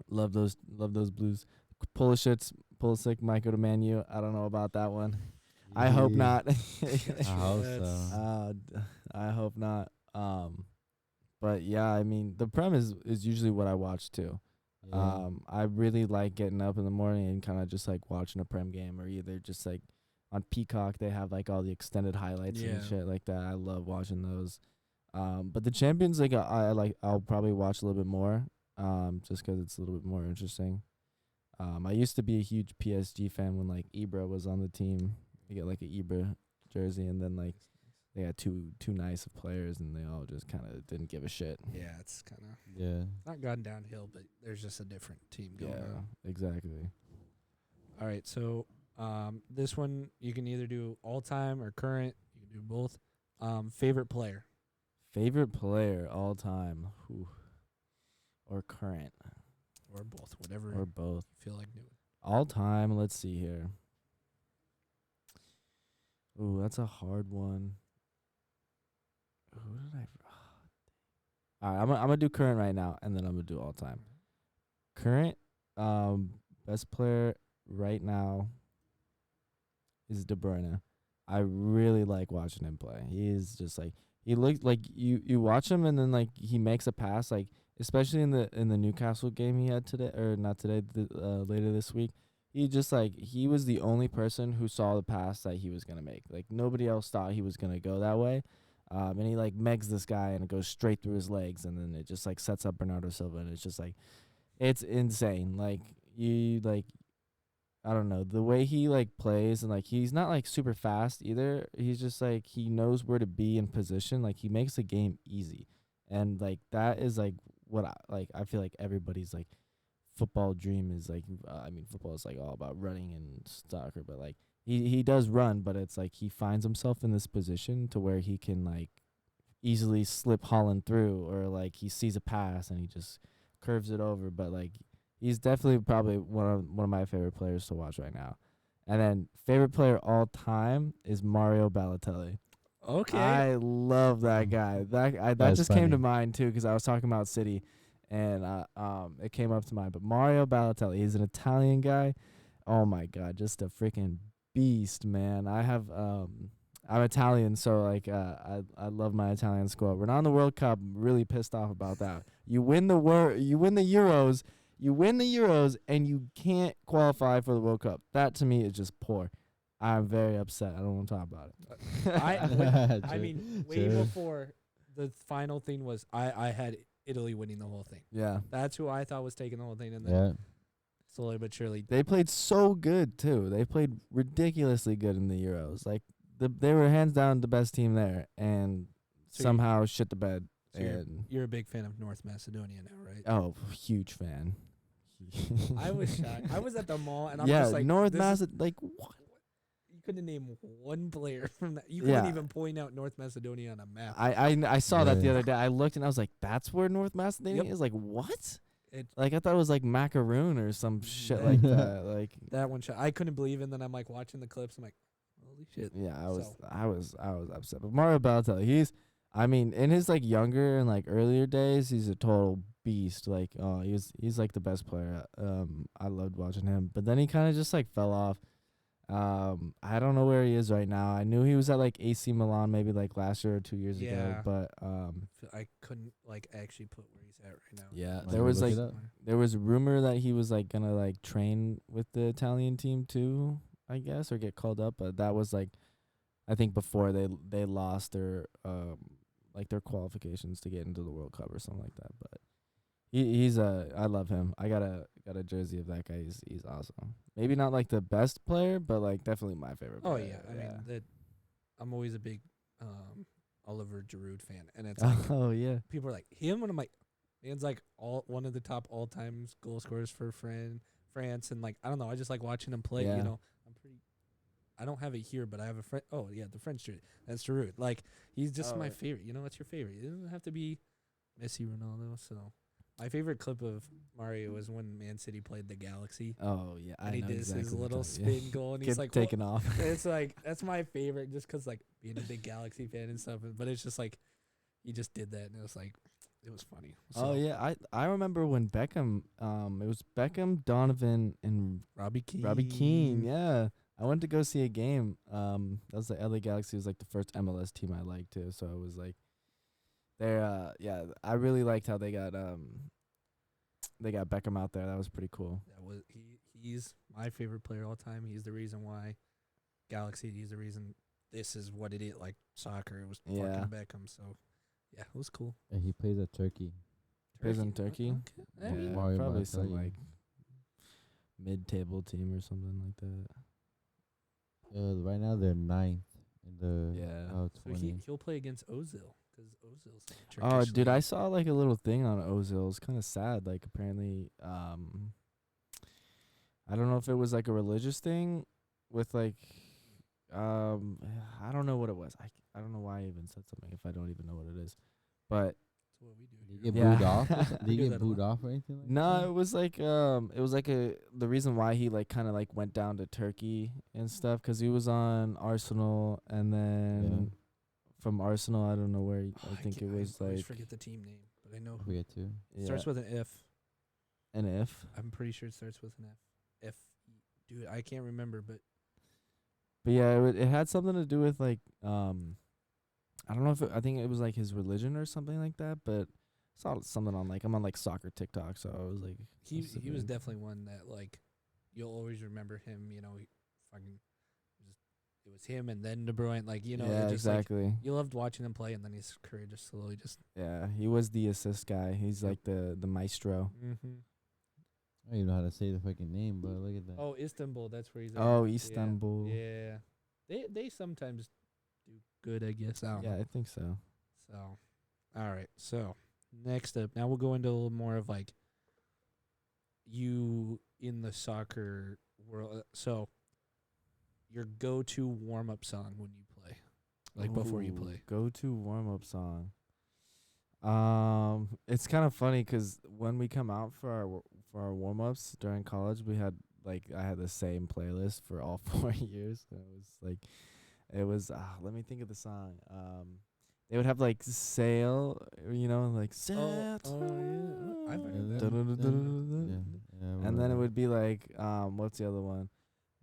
love those Blues. Pulisic might go to Man U. I don't know about that one. I hope Yeah. not. I hope so. I hope not. But yeah, I mean the Prem is usually what I watch too. Yeah. I really like getting up in the morning and kind of just like watching a Prem game, or either just like on Peacock they have like all the extended highlights and Yeah. shit like that. I love watching those. But the Champions League I'll probably watch a little bit more. Just 'cause it's a little bit more interesting. I used to be a huge PSG fan when like Ibra was on the team. You get like a Ibra jersey, and then like they had two nice players, and they all just kind of didn't give a shit. Yeah, it's kind of Yeah. not gone downhill, but there's just a different team going Yeah, on. exactly. All right, so this one you can either do all time or current. You can do both. Favorite player. Favorite player all time, or current, Or both, whatever or you both. feel like doing. All time. Let's see here. Ooh, that's a hard one. Who did I? All right, I'm gonna do current right now, and then I'm gonna do all time. Current, best player right now is De Bruyne. I really like watching him play. He is just like he looks like you watch him, and then like he makes a pass, like especially in the Newcastle game he had today, or not today, later this week. He just like he was the only person who saw the pass that he was gonna make. Like nobody else thought he was gonna go that way. And he like megs this guy, and it goes straight through his legs, and then it just like sets up Bernardo Silva, and it's just like it's insane. Like you like I don't know, the way he like plays, and like he's not like super fast either. He's just like he knows where to be in position. Like he makes the game easy. And like that is like what I feel like everybody's like football dream is like. I mean, football is like all about running and soccer, but like he does run, but it's like he finds himself in this position to where he can like easily slip Holland through, or like he sees a pass and he just curves it over. But like he's definitely probably one of my favorite players to watch right now. And then favorite player all time is Mario Balotelli. Okay. I love that guy. That That's just came to funny. mind too, because I was talking about City, and it came up to mind. But Mario Balotelli, he's an Italian guy. Oh my god, just a freaking beast, man. I'm Italian, so like I love my Italian squad. We're not in the World Cup. I'm really pissed off about that. You win the Euros, and you can't qualify for the World Cup. That to me is just poor. I'm very upset. I don't want to talk about it. I mean, way True. before the final thing was, I had Italy winning the whole thing. Yeah. That's who I thought was taking the whole thing, and then Yeah. slowly but surely. They played so good too. They played ridiculously good in the Euros. Like they were hands down the best team there, and So somehow shit the bed. So you're, And you're a big fan of North Macedonia now, right? oh, huge fan. I was shocked. I was at the mall, and I'm yeah, just like, North this is- Macedonia. Like what? You couldn't name one player from that. You couldn't Yeah. even point out North Macedonia on a map. I saw that the Yeah. other day. I looked and I was like, that's where North Macedonia Yep. is. Like what? It, Like I thought it was like macaroon or some shit Yeah. like that. Like that one shot, I couldn't believe it. And then I'm like watching the clips. I'm like, holy shit. yeah, So- I was upset. But Mario Balotelli, I mean, in his like younger and like earlier days, he's a total beast. Like, oh, he's like the best player. I loved watching him. But then he kind of just like fell off. I don't know where he is right now. I knew he was at like AC Milan maybe like last year or 2 years ago. Yeah. But I couldn't like actually put where he's at right now. yeah, Might there as was well like look it up. there was a rumor that he was like gonna like train with the Italian team too, I guess, or get called up. But that was like, I think before they lost their like their qualifications to get into the World Cup or something like that. But he's I love him. I got a jersey of that guy. He's awesome. Maybe not like the best player, but like definitely my favorite Oh player. yeah, I mean that. I'm always a big Oliver Giroud fan, and it's like Oh yeah. people are like him, and I'm like, man's like one of the top all time goal scorers for France, and like I don't know, I just like watching him play. Yeah. You know, I don't have it here, but I have a friend. Oh yeah, the French dude. That's Giroud. Like he's just my favorite. You know, what's your favorite? It doesn't have to be Messi, Ronaldo. So my favorite clip of Mario was when Man City played the Galaxy. Oh yeah. And he know did exactly his what little you're talking- spin goal, and Get he's like taken off. It's like that's my favorite, just because like being a big Galaxy fan and stuff. But it's just like he just did that, and it was like it was funny. Oh yeah, I remember when Beckham, it was Beckham, Donovan, and Robbie Keane. Robbie Keane. Yeah, I went to go see a game. That was the LA Galaxy. It was like the first MLS team I liked too. So it was like, yeah, I really liked how they got Beckham out there. That was pretty cool. That was he's my favorite player all time. He's the reason why Galaxy. He's the reason this is what it is. Like soccer, it was Yeah. fucking Beckham. So yeah, it was cool. And he plays at Turkey. Plays in Turkey? Okay. Yeah, I mean, Mario probably some Balotelli. like mid-table team or something like that. Right now they're 9th in the Yeah. so 20. he'll play against Ozil because Ozil's like Oh, Turkish dude, I league. saw like a little thing on Ozil. It's kind of sad. Like apparently, I don't know if it was like a religious thing with like, I don't know what it was. I don't know why I even said something if I don't even know what it is. But That's what we do Did here. he get Yeah. booed off? Did We he do get that a booed lot. off or anything like no, that? it was like the reason why he like kind of like went down to Turkey and stuff, 'cause he was on Arsenal, and then from Arsenal I don't know where Oh, I think it can't- was I always like forget the team name, but I know I who. forget too. yeah, Starts with an F. an F. I'm pretty sure it starts with an F. F. Dude, I can't remember, but But yeah, it had something to do with like I don't know if I think it was like his religion or something like that, but I saw something on like I'm on like soccer TikTok, so I was like he Must have was been. definitely one that like you'll always remember him. You know, he fucking it was him and then De Bruyne. Like you know, yeah, it just exactly. like you loved watching him play, and then his career just slowly just. Yeah, he was the assist guy. He's Yep. like the maestro. Mm-hmm. I don't even know how to say the fucking name, but look at that. Oh, Istanbul. That's where he's at. Oh, Yeah, Istanbul. Yeah, they sometimes do good, I guess. I don't Yeah, know. I think so. So, all right. So, next up, now we'll go into a little more of like you in the soccer world. So, your go-to warm-up song when you play, like before you Ooh, play. Go-to warm-up song. It's kind of funny 'cause when we come out for our warm-ups during college, we had like I had the same playlist for all 4 years. It was let me think of the song. They would have like Sail, you know, like Sail. yeah. I've heard that. Yeah, And then it would be like what's the other one?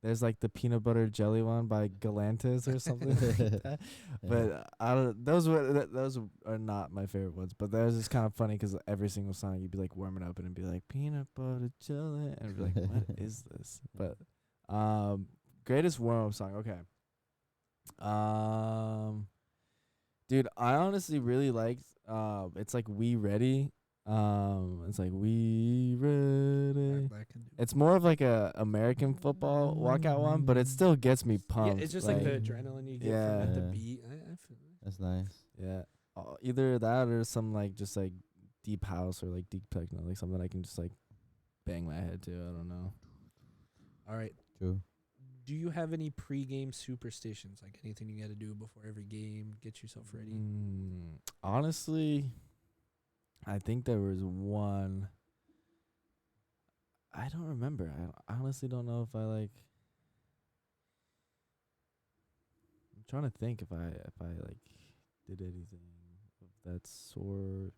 There's like the peanut butter jelly one by Galantis or something like that. But I don't. Those are not my favorite ones. But that was just kind of funny 'cause every single song you'd be like warming up and it'd be like peanut butter jelly, and I'd be like, what is this? But greatest warm up song. Okay. Dude, I honestly really liked. It's like We Ready. It's like We Ready. It's more of like a American football walkout one, but it still gets me pumped. Yeah, it's just like the adrenaline you get Yeah. from it, the Yeah. beat. I feel it. That's nice. Yeah, either that or some like just like deep house or like deep techno, like something I can just like bang my head to. I don't know. All right. True. Do you have any pre-game superstitions? Like anything you got to do before every game, get yourself ready? Honestly, I think there was one. I don't remember. I honestly don't know if I like. I'm trying to think if I like did anything of that sort.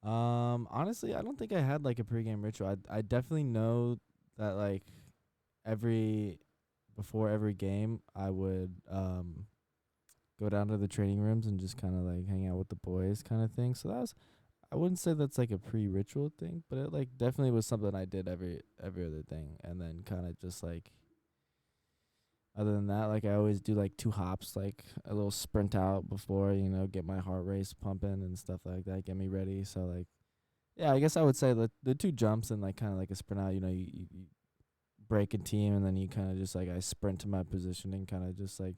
Honestly, I don't think I had like a pregame ritual. I definitely know that like before every game I would go down to the training rooms and just kind of like hang out with the boys kind of thing. So I wouldn't say that's like a pre-ritual thing, but it like definitely was something I did every other thing. And then kind of just like other than that, like I always do like 2 hops, like a little sprint out before, you know, get my heart rate pumping and stuff like that, get me ready. So like, yeah, I guess I would say the 2 jumps and like kind of like a sprint out, you know, you break a team, and then you kind of just like I sprint to my position and kind of just like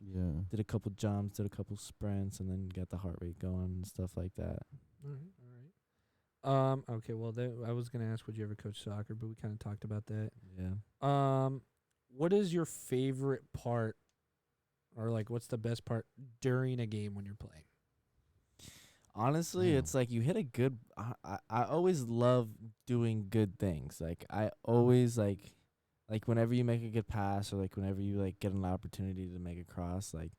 did a couple jumps, did a couple sprints, and then get the heart rate going and stuff like that. All right. Okay. Well, I was gonna ask, would you ever coach soccer, but we kind of talked about that. Yeah. What is your favorite part, or like, what's the best part during a game when you're playing? Honestly, it's like you hit a good. I always love doing good things. Like I always like whenever you make a good pass, or like whenever you like get an opportunity to make a cross, like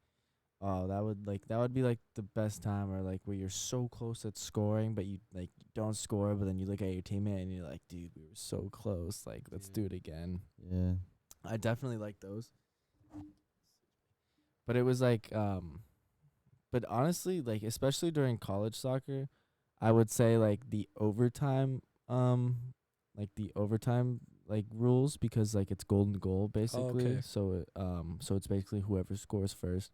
that would be like the best time, or like where you're so close at scoring, but you like don't score, but then you look at your teammate and you're like, dude, we were so close. Like let's do it again. Yeah. I definitely like those. But it was like but honestly, like especially during college soccer, I would say like the overtime like rules, because like it's golden goal basically. okay. So it's basically whoever scores first.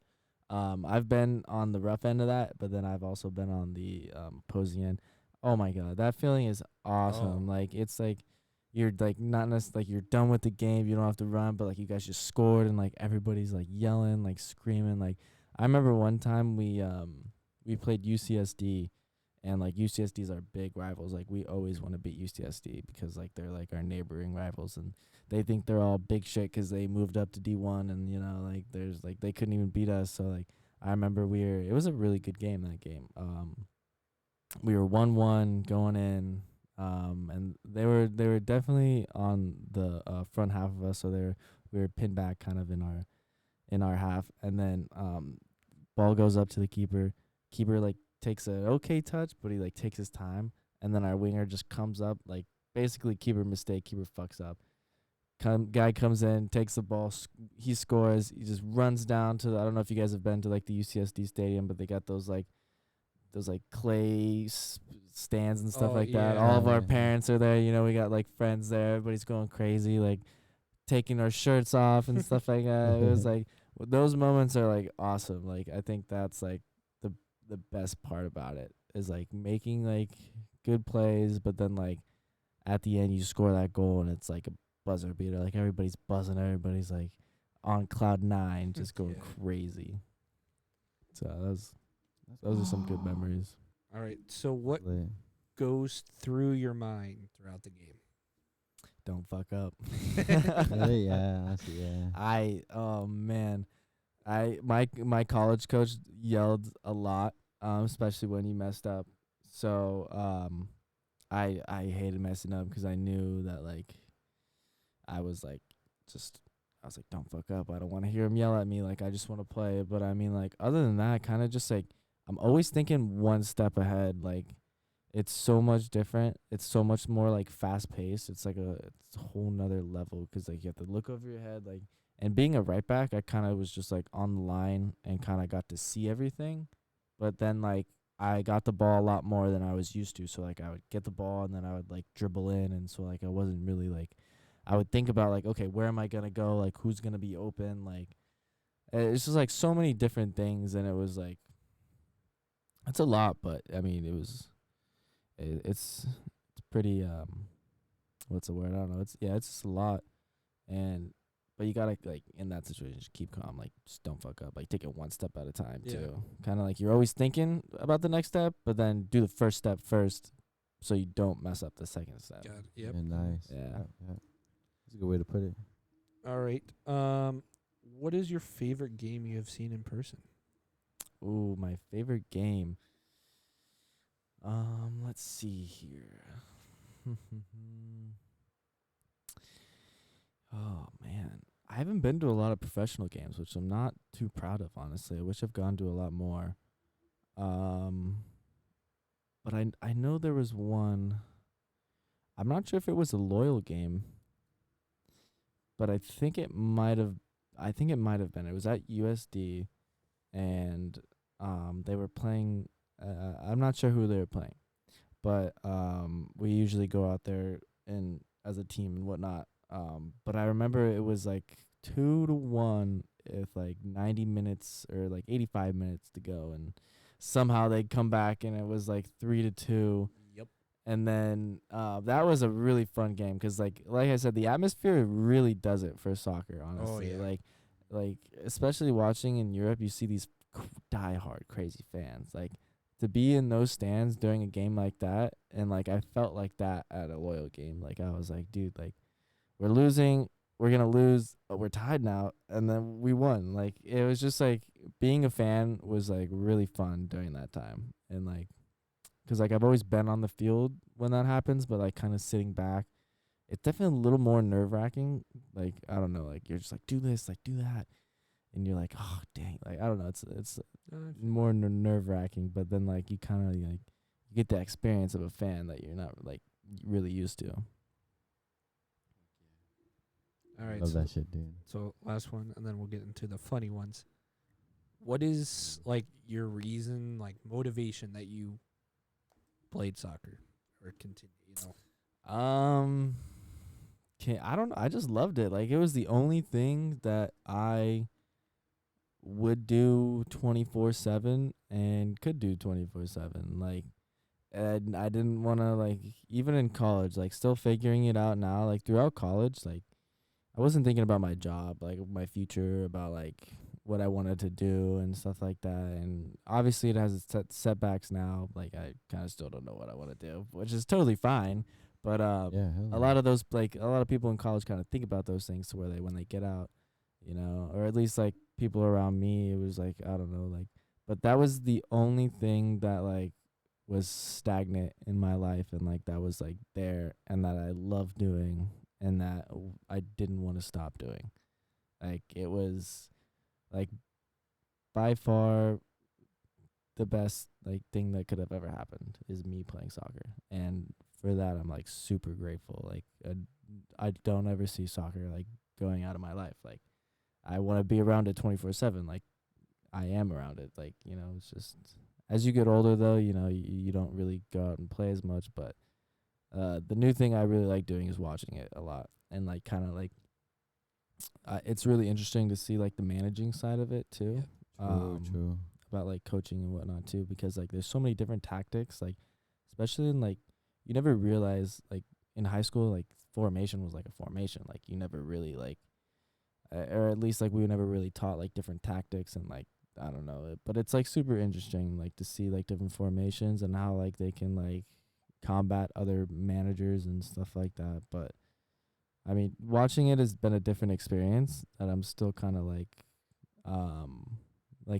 I've been on the rough end of that, but then I've also been on the opposing end. Oh my god, that feeling is awesome. Like it's like you're like not necessarily like you're done with the game, you don't have to run, but like you guys just scored and like everybody's like yelling, like screaming. Like I remember one time we played UCSD, and like UCSD's our big rivals. Like we always want to beat UCSD because like they're like our neighboring rivals, and they think they're all big shit because they moved up to D1, and you know like there's like they couldn't even beat us. So like I remember it was a really good game, that game. We were 1-1 going in. And they were definitely on the front half of us, so we were pinned back kind of in our half, and then ball goes up to the keeper. Keeper like takes an okay touch, but he like takes his time, and then our winger just comes up, like basically keeper mistake, keeper fucks up. Guy comes in, takes the ball, he scores. He just runs down to I don't know if you guys have been to like the UCSD stadium, but they got those clay stands and stuff like that. All of our parents are there. You know, we got like friends there. Everybody's going crazy, like taking our shirts off and stuff like that. It was like those moments are like awesome. Like I think that's like the best part about it is like making like good plays, but then like at the end you score that goal and it's like a buzzer beater. Like everybody's buzzing, everybody's like on cloud 9, just going crazy. So those are some good memories. All right. So what goes through your mind throughout the game? Don't fuck up. Yeah. My college coach yelled a lot, especially when he messed up. So I hated messing up because I knew that like I was like don't fuck up. I don't want to hear him yell at me. Like I just want to play. But I mean like other than that, kind of just like I'm always thinking one step ahead. Like it's so much different. It's so much more like fast paced. It's like it's a whole nother level because like you have to look over your head. Like, and being a right back, I kind of was just like on the line and kind of got to see everything. But then like I got the ball a lot more than I was used to. So like I would get the ball and then I would like dribble in, and so like I wasn't really like I would think about like, okay, where am I gonna go? Like who's gonna be open? Like it's just like so many different things, and it was like it's a lot, but I mean it's pretty what's the word? I don't know. It's just a lot, but you gotta like in that situation just keep calm, like just don't fuck up, like take it one step at a time too. Kind of like you're always thinking about the next step, but then do the first step first, so you don't mess up the second step. Got it. Yep. Yeah, nice. Yeah. That's a good way to put it. All right. What is your favorite game you have seen in person? Ooh, my favorite game. Let's see here. Oh man, I haven't been to a lot of professional games, which I'm not too proud of, honestly. I wish I've gone to a lot more. But I know there was one. I'm not sure if it was a loyal game, but I think it might have been. It was at USD, and they were playing. I'm not sure who they were playing, but we usually go out there and as a team and whatnot. But I remember it was like 2-1 with like 90 minutes or like 85 minutes to go, and somehow they'd come back and it was like 3-2. Yep. And then that was a really fun game because, like I said, the atmosphere really does it for soccer. Honestly, like especially watching in Europe, you see these diehard crazy fans. Like to be in those stands during a game like that, and like I felt like that at a Loyal game. Like I was like, dude, like we're losing, we're gonna lose, but we're tied now, and then we won. Like it was just like being a fan was like really fun during that time, and like. Because, like, I've always been on the field when that happens, but, like, kind of sitting back, it's definitely a little more nerve-wracking. Like, I don't know, like, you're just like, do this, like, do that. And you're like, oh, dang. Like, I don't know. It's more nerve-wracking. But then, like, you kind of, like, you get the experience of a fan that you're not, like, really used to. All right. Love that shit, dude. So last one, and then we'll get into the funny ones. What is, like, your reason, like, motivation that you played soccer or continue, you know? I don't know. I just loved it. Like, it was the only thing that I would do 24/7 and could do 24/7. Like, and I didn't want to, like, even in college, like, still figuring it out now, like, throughout college, like, I wasn't thinking about my job, like, my future, about, like, what I wanted to do and stuff like that. And obviously it has its setbacks now. Like, I kind of still don't know what I want to do, which is totally fine. But a lot of those, like, a lot of people in college kind of think about those things to where when they get out, you know, or at least, like, people around me, it was like, I don't know, like, but that was the only thing that, like, was stagnant in my life, and, like, that was, like, there, and that I loved doing, and that I didn't want to stop doing. Like, it was, like, by far the best, like, thing that could have ever happened is me playing soccer. And for that, I'm, like, super grateful. Like, I don't ever see soccer, like, going out of my life. Like, I want to be around it 24/7. Like, I am around it. Like, you know, it's just, as you get older, though, you know, you don't really go out and play as much. But the new thing I really like doing is watching it a lot. And, like, kind of, like, it's really interesting to see, like, the managing side of it too. True. About, like, coaching and whatnot too, because, like, there's so many different tactics, like, especially in, like, you never realize, like, in high school, like, formation was like a formation. Like, you never really, like, or at least, like, we were never really taught, like, different tactics, and, like, I don't know, but it's, like, super interesting, like, to see, like, different formations and how, like, they can, like, combat other managers and stuff like that. But I mean, watching it has been a different experience that I'm still kind of, like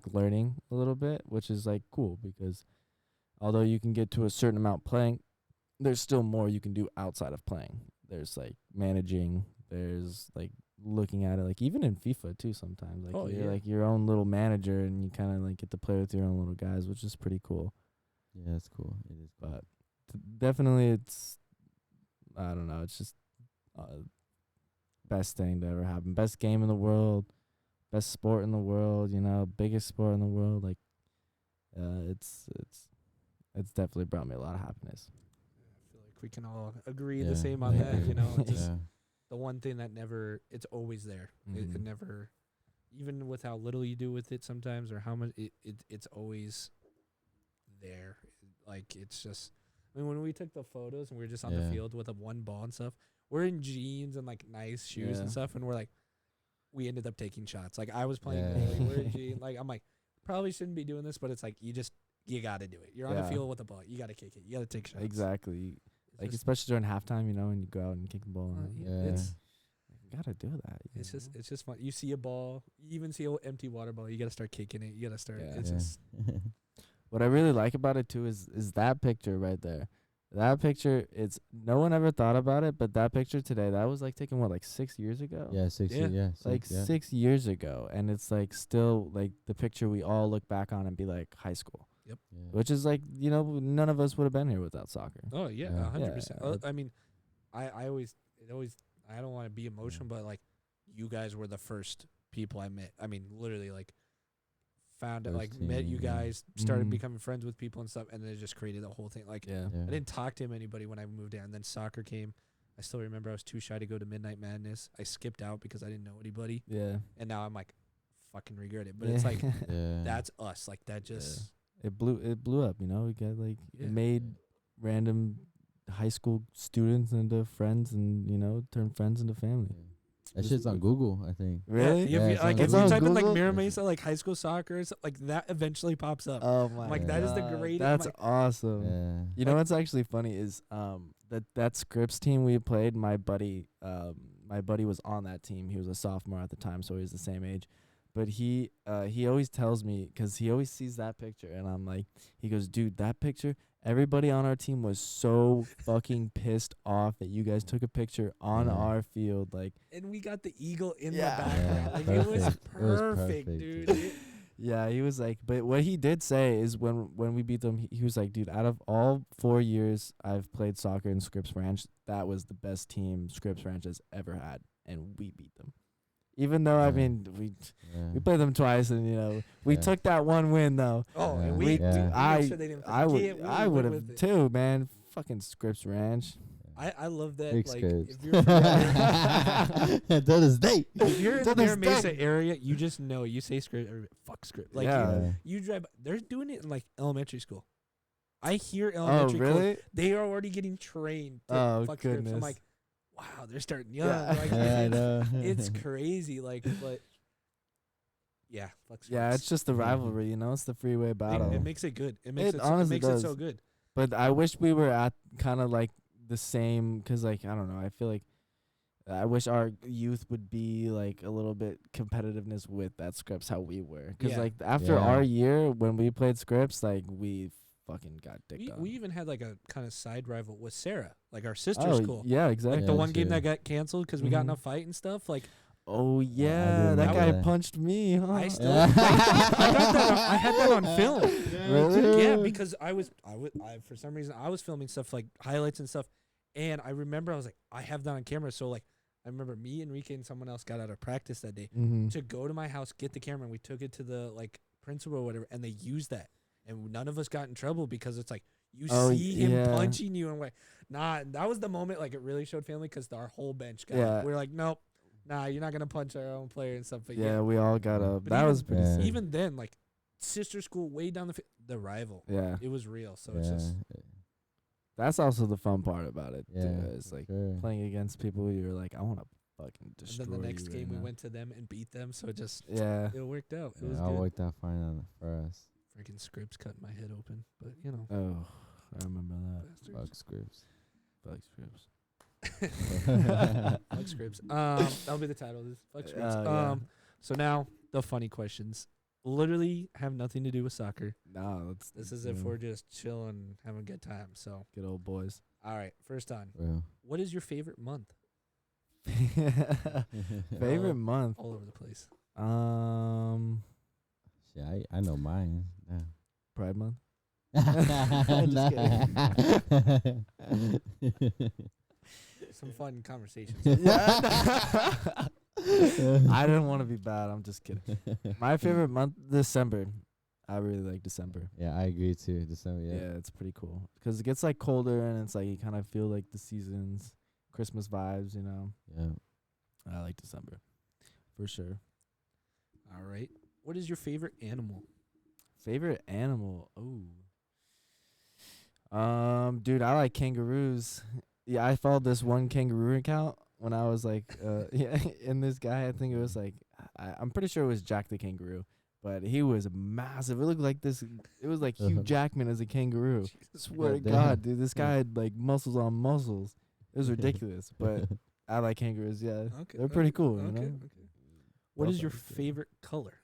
learning a little bit, which is, like, cool, because although you can get to a certain amount playing, there's still more you can do outside of playing. There's, like, managing, there's, like, looking at it, like, even in FIFA too sometimes. Like, you're like your own little manager, and you kind of, like, get to play with your own little guys, which is pretty cool. Yeah, it's cool. It is cool. But definitely it's, I don't know, it's just best thing to ever happen. Best game in the world, best sport in the world, you know, biggest sport in the world. Like, it's definitely brought me a lot of happiness. I feel like we can all agree the same on that, you know. Just the one thing that never, it's always there. It never, even with how little you do with it sometimes, or how much, it's always there. Like, it's just, I mean, when we took the photos and we were just on the field with a one ball and stuff, we're in jeans and, like, nice shoes and stuff, and we're like, we ended up taking shots. Like, I was playing goalie, we're in jeans. Like, I'm like, probably shouldn't be doing this, but it's like, you got to do it. You're on the field with the ball. You got to kick it. You got to take shots. Exactly. Like, especially during halftime, you know, when you go out and kick the ball. It's, you got to do that. It's just fun. You see a ball, you even see an empty water bottle, you got to start kicking it. You got to start. Yeah. It's just. What I really like about it too is that picture right there. That picture, it's, no one ever thought about it, but that picture today, that was, like, taken, what, like 6 years ago? Yeah, 6 years. Yeah, like 6 years ago, and it's, like, still, like, the picture we all look back on and be like, high school. Yep. Yeah. Which is, like, you know, none of us would have been here without soccer. Oh yeah, Yeah. 100%. I mean, I always, I don't want to be emotional, but, like, you guys were the first people I met. I mean, literally, like, found it, like, met you guys, started becoming friends with people and stuff, and then it just created the whole thing. Like, I didn't talk to anybody when I moved down, and then soccer came. I still remember I was too shy to go to Midnight Madness. I skipped out because I didn't know anybody. Yeah. And now I'm like, fucking regret it. But it's like, that's us. Like, that just. It blew up, you know. We got, like, it made random high school students into friends, and turn friends into family. That shit's on Google, I think. Really? Yeah, Yeah, if it's you on type in like Google? Mira Mesa, like high school soccer, like that eventually pops up. Oh my! Like, that is the greatest- That's like- awesome. Yeah. You know what's actually funny is that Scripps team we played. My buddy was on that team. He was a sophomore at the time, so he was the same age. But he always tells me, because he always sees that picture, and I'm like, he goes, dude, that picture. Everybody on our team was so fucking pissed off that you guys took a picture on Yeah. our field, like. And we got the eagle in Yeah. the background. Yeah, Like, it was perfect. It was perfect, perfect, dude. dude. Yeah, he was like, but what he did say is when we beat them, he was like, dude, out of all 4 years I've played soccer in Scripps Ranch, that was the best team Scripps Ranch has ever had, and we beat them. Even though, I Yeah. mean, Yeah. we played them twice, and we Yeah. took that one win though. Oh, and Yeah. we, Yeah. we I- made sure they didn't I forget. would We I went would with have it. too, man. Fucking Scripps Ranch. I love that. Big Like, Scripps. if you're To this day. if you're in To the Mira this Mesa day. area, you just know. You say script, or fuck script. Like, Yeah. you drive. They're doing it in like elementary school. I hear Oh, elementary school. really? They are already getting trained to Oh, fuck scripts. I'm goodness. like, wow, they're starting young. Yeah. Like, Yeah, I know. it's crazy. Like, but yeah, fuck scripts. Yeah, it's just the rivalry, It's the freeway It, battle. it makes it good. It makes It it, honestly makes it so does. good. But I wish we were at kind of like the same, because like, I don't know, I feel like I wish our youth would be like a little bit competitiveness with that Scripps how we were, because Yeah. like after Yeah. our year when we played Scripps, like we fucking got dicked on. We even had like a kind of side rival with Sarah, like our sister oh school. yeah, exactly. Like the Yeah, one game true. that got canceled because we got in a Mhm. fight and stuff. Like, Oh I yeah, do that remember guy that. punched me. Huh? I still, Yeah. I had that on film. Really? Yeah, because I for some reason I was filming stuff like highlights and stuff, and I remember I was like, I have that on camera. So like, I remember me, Enrique, and someone else got out of practice that day Mm-hmm. to go to my house, get the camera, and we took it to the like principal or whatever, and they used that, and none of us got in trouble because it's like you Oh, see him yeah. punching you, and we're like, nah. And that was the moment like it really showed family because our whole bench got. Yeah. We were like, nope, nah, you're not gonna punch our own player and stuff. But Yeah, we all got a. But That even- was pretty Yeah. sick. even then, like sister school way down the rival, Yeah, it was real. So it's just. that's also the fun part about it. Yeah, too, it's for like sure. playing against people you're like, I want to fucking And destroy then the next you game right we now. went to them and beat them, so Yeah. it worked out. It Yeah, was all good. worked out fine for us. Freaking scripts cutting my head open, but you know, Oh, I remember that. bastards. Fuck Scripps. Fuck Scripps. Fuck scripts. That'll be the title of this. Fuck scripts. Yeah. So now the funny questions literally have nothing to do with soccer. No, This is if we're just chilling, having a good time. So, good old boys. all right, first on. Real. What is your favorite month? Favorite month. All over the place. Shit, I know mine. Yeah. Pride Month. Just Some fun conversations. I didn't want to be bad. I'm just kidding. My favorite month, December. I really like December. Yeah, I agree too. December, Yeah, yeah. it's pretty cool because it gets like colder and it's like you kind of feel like the seasons, Christmas vibes. Yeah. I like December for sure. All right. What is your favorite animal? Favorite animal? Dude, I like kangaroos. Yeah, I followed this one kangaroo account when I was like, yeah, and this guy, I think it was like, I'm pretty sure it was Jack the kangaroo, but he was massive. It looked like this. It was like Hugh Jackman as a kangaroo. Swear to Goddamn. God, dude, this guy had like muscles on muscles. It was ridiculous, but I like kangaroos. Yeah, Okay, they're pretty cool. Okay. You know? Okay. What is your Perfect. favorite color?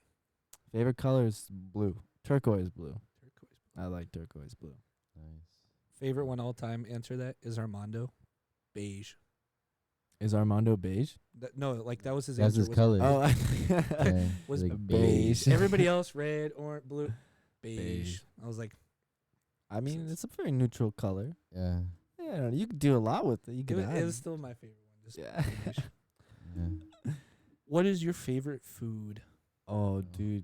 Favorite color is blue, turquoise blue. Turquoise. I like turquoise blue. Nice. Favorite one all time. Answer that is Armando. Beige. Is Armando beige? No, like that was his That's answer. his was color. Oh, Yeah, was like beige. Everybody else red, orange, blue, beige. Beige. I was like, I mean, it's a very neutral color. Yeah. Yeah, you could do a lot with it. You it could was, add. it was still my favorite one. Just Yeah. beige. Yeah. What is your favorite food? Oh, dude,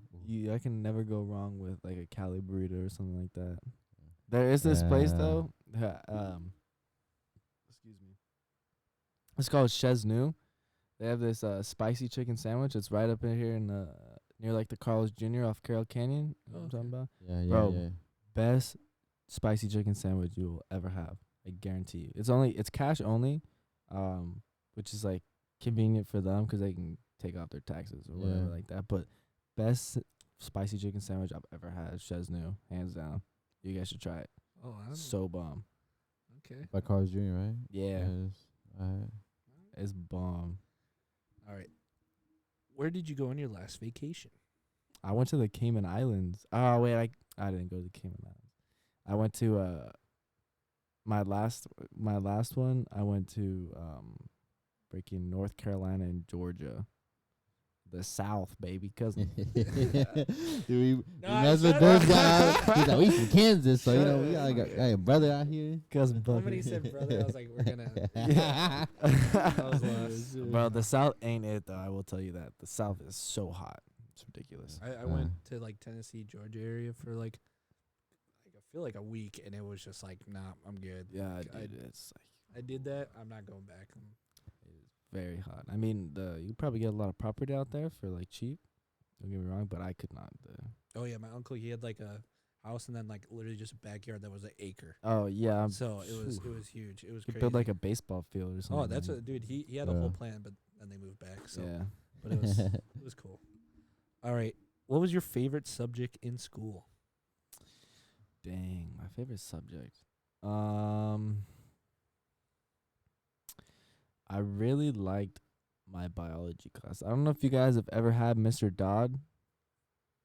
I can never go wrong with like a Cali burrito or something like that. There is this place Yeah. though. Excuse me. It's called Chez New. They have this spicy chicken sandwich. It's right up in here in near like the Carl's Jr. off Carroll Canyon. You know what I'm talking about? Yeah, yeah, Bro. yeah. Best spicy chicken sandwich you will ever have. I guarantee you. It's cash only, which is like convenient for them because they can take off their taxes or whatever Yeah. like that. But best spicy chicken sandwich I've ever had is Chesnu, hands down. You guys should try it. Oh, I don't So bomb. Okay. By Carl's Jr., right? Yeah, Yes. Alright. it's bomb. All right. Where did you go on your last vacation? I went to the Cayman Islands. Oh wait, I didn't go to the Cayman Islands. I went to my last one. I went to freaking North Carolina and Georgia, the South, baby, cousin. Dude, we Nah, mess with shut those up. guys. He's like, we from Kansas, so you know we got a brother out here. Cousin Somebody said brother. I was like, we're gonna. was lost. Bro, the South ain't it though. I will tell you that the South is so hot. It's ridiculous. I went to like Tennessee, Georgia area for like I feel like a week, and it was just like, nah, I'm good. Yeah, I- dude, it's like I did that. I'm not going back. very hot. I mean, you probably get a lot of property out there for like cheap. Don't get me wrong, but I could not. Oh yeah, my uncle, he had like a house and then like literally just a backyard that was an acre. Oh yeah, So it was huge. It was you crazy. build like a baseball field or something. Oh, that's a dude. He had a Yeah. whole plan, but then they moved back. So, yeah. but it was it was cool. All right, what was your favorite subject in school? Dang, my favorite subject. I really liked my biology class. I don't know if you guys have ever had Mr. Dodd.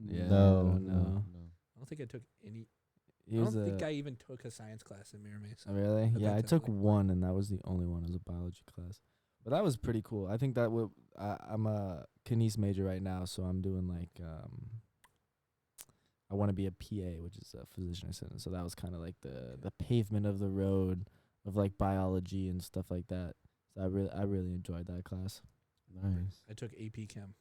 Yeah, No. I don't think I took any. He I was don't think a I even took a science class in Mirror Mason. oh, really? at Yeah, that I time, took like- one, and that was the only one as a biology class. But that was pretty cool. I think that would. I'm a kines major right now, so I'm doing like I want to be a PA, which is a physician assistant. So that was kind of like the pavement of the road of like biology and stuff like that. So I really enjoyed that class. Nice. I took AP Chem.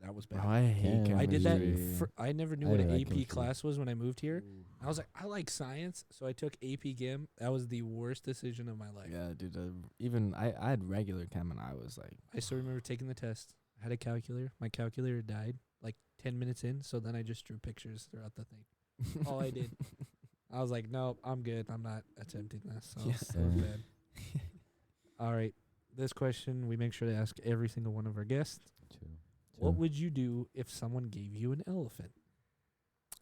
That was Oh, bad. I hate Yeah, I did that. chemistry. I never knew I what didn't an like AP chemistry. class was when I moved here. I was like, I like science, so I took AP Chem. That was the worst decision of my life. Yeah, dude. Even I had regular chem, and I was like, I still remember taking the test. I had a calculator. My calculator died like 10 minutes in, so then I just drew pictures throughout the thing. All I did. I was like, nope, I'm good. I'm not attempting this. So Yeah. that was bad. All right. This question we make sure to ask every single one of our guests. True. What would you do if someone gave you an elephant?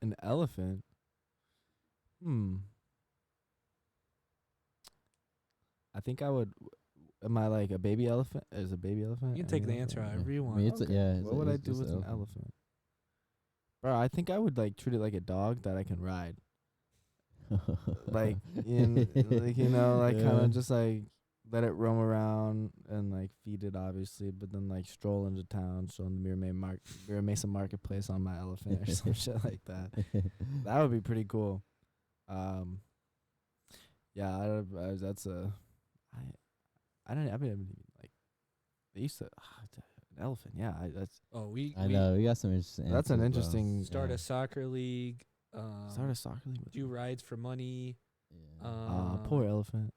an elephant. I think I would. Am I like a baby elephant? Is a baby elephant? You can take an the elephant? answer Yeah. however you I want. mean, it's Okay. What would I do with an elephant? Bro, I think I would like treat it like a dog that I can ride. Like like you know, like kind Yeah. of just like let it roam around and like feed it obviously, but then like stroll into town, show the Mirror Mason Marketplace on my elephant or some shit like that. That would be pretty cool. Yeah, that's a I mean like they used to an elephant. Yeah, that's Oh, we I know we got some interesting. that's an answers, bro. interesting start Yeah. a soccer league. start a soccer league with Do rides for money. Yeah. poor elephant.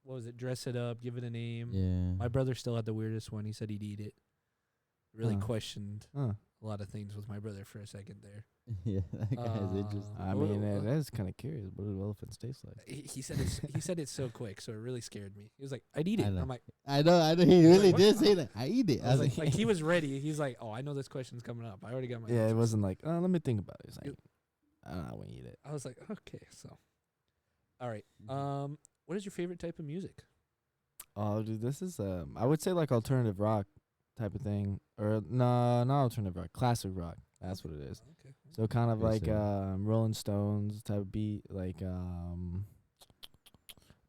What was it? Dress it up. Give it a name. Yeah. My brother still had the weirdest one. He said he'd eat it. Really Huh. questioned Huh. a lot of things with my brother for a second there. Yeah, that guy's interesting. I What- mean, it is kind of curious. What do elephants taste like? He said he said it so quick, so it really scared me. He was like, "I'd eat it." I know. I'm like, I know. He really what? did say that. I eat it. I was like, he was ready. He's like, "Oh, I know this question's coming up. I already got my." Yeah, it answers." wasn't like, oh, let me think about it. It's like, You- I don't know, I won't eat it. I was like, okay, so, all right. Mm-hmm. What is your favorite type of music? Oh, dude, this is I would say like alternative rock type of thing, or no, not alternative rock, classic rock. That's what it is. Okay. So kind of like Classic. Rolling Stones type of beat, like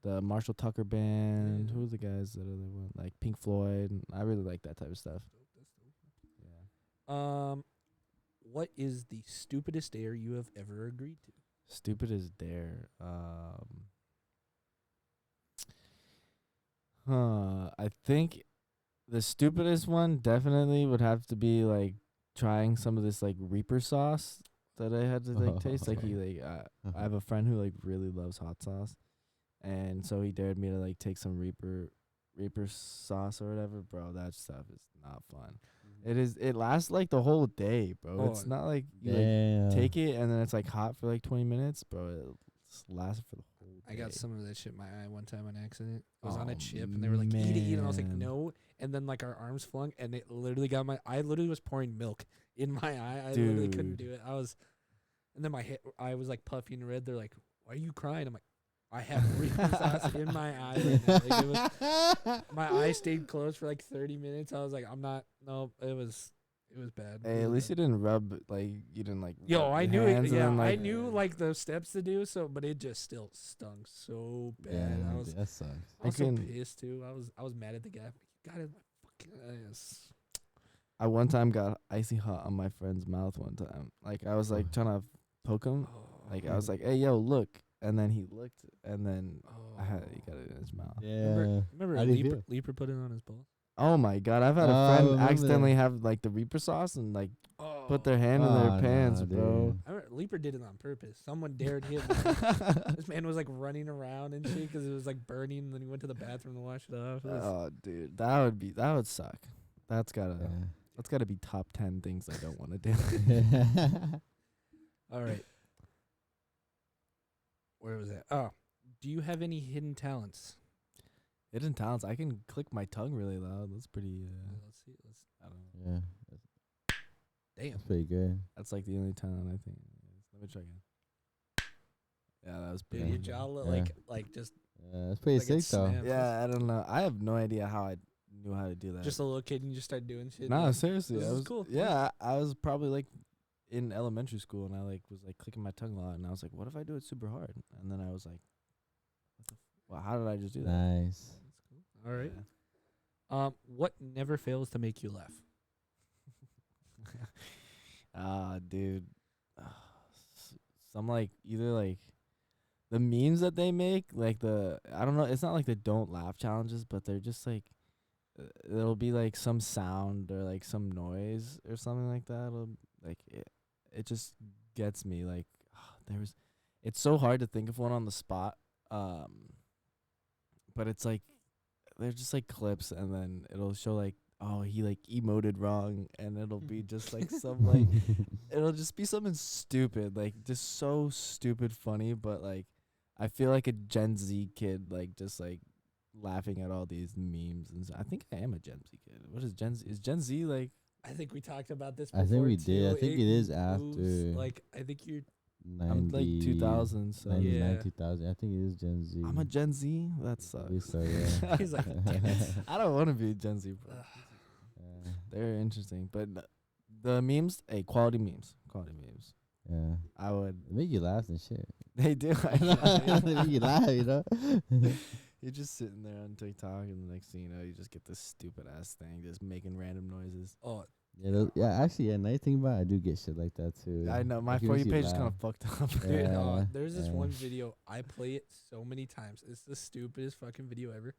the Marshall Tucker band. Yeah. Who are the guys that other one? Like Pink Floyd. And I really like that type of stuff. Yeah. What is the stupidest dare you have ever agreed to? Stupid as dare. I think the stupidest one definitely would have to be like trying some of this like Reaper sauce that I had to like taste. Like I have a friend who like really loves hot sauce, and so he dared me to like take some Reaper sauce or whatever. Bro, that stuff is not fun. It lasts like the whole day, bro. Oh, It's not like you like Damn. take it and then it's like hot for like 20 minutes, bro. It lasts for the whole I got some of that shit in my eye one time on accident. I was on a Oh, chip, and they were like, eat it, and I was like, man. no. And then, like, our arms flung, and it literally got I literally was pouring milk in my eye. I literally couldn't do it. And then my eye was, like, puffy and red. They're like, why are you crying? I'm like, I have Reese's sauce in my eye right now. Like, my eye stayed closed for, like, 30 minutes. I was like, it was bad. Hey, at least you didn't rub, like, you didn't, like, Yo, rub I your knew it. hands and Yeah, then, I like, knew like the steps to do. So, but it just still stung so bad. Yeah, I was that sucks. so can- pissed too. I was mad at the guy. You got it in my fucking ass. I one time got icy hot on my friend's mouth one time. Like, I was, like, trying to poke him. Like, I was like, hey, yo, look. And then he looked, and then he got it in his mouth. Yeah. Remember How do you Leaper, Leaper put it on his ball? Oh, my God. I've had Oh, a I friend remember accidentally that. have, like, the Reaper sauce and, like, Oh. put their hand in their pants, bro. I remember Leaper did it on purpose. Someone dared him. This man was like running around and shit because it was like burning. And then he went to the bathroom to wash it off. It was- Oh, dude. That would suck. That's gotta be top 10 things I don't want to do. All right. Where was that? Oh, do you have any hidden talents? Hidden talents. I can click my tongue really loud. That's pretty. Let's see. I don't know. Yeah, Damn. that's pretty good. That's like the only talent I think. Let me try again. Yeah, that was Dude, pretty. your Yeah. jaw Yeah. like just That's pretty Like it sick though. snaps. Yeah, I don't know. I have no idea how I knew how to do that. just a little kid and you just start doing shit. no, like, seriously. this I is was cool. Yeah, I was probably like in elementary school, and I like was like clicking my tongue a lot, and I was like, what if I do it super hard? And then I was like, well, how did I just do that? Nice. All right. Yeah. What never fails to make you laugh? Dude. Some like either like the memes that they make, like I don't know, it's not like the don't laugh challenges, but they're just like it'll be like some sound or like some noise or something like that. It'll, like it just gets me like it's so hard to think of one on the spot. But it's like they're just like clips, and then it'll show like, oh, he like emoted wrong, and it'll be just like some like it'll just be something stupid, like just so stupid funny, but like I feel like a Gen Z kid like just like laughing at all these memes, and I think I am a Gen Z kid. What is Gen Z? Is Gen Z like I think we talked about this I before. think we too. did. I think it is moves, after like, I think you're. 90, I'm like 2000, so 99, Yeah. 2000. I think it is Gen Z. I'm a Gen Z? That Believe sucks. so, yeah. He's like, damn it. I don't want to be Gen Z, bro. Yeah. They're interesting, but the memes, quality memes. Yeah. I would. They make you laugh and shit. They do. They make you laugh, you know? You're just sitting there on TikTok, and the next thing you know, you just get this stupid ass thing just making random noises. Oh, Yeah, actually, now you think about it, I do get shit like that too. I know my Like, it For makes You you page is kind laugh. of fucked up. dude, Yeah, there's this yeah. one video. I play it so many times. It's the stupidest fucking video ever.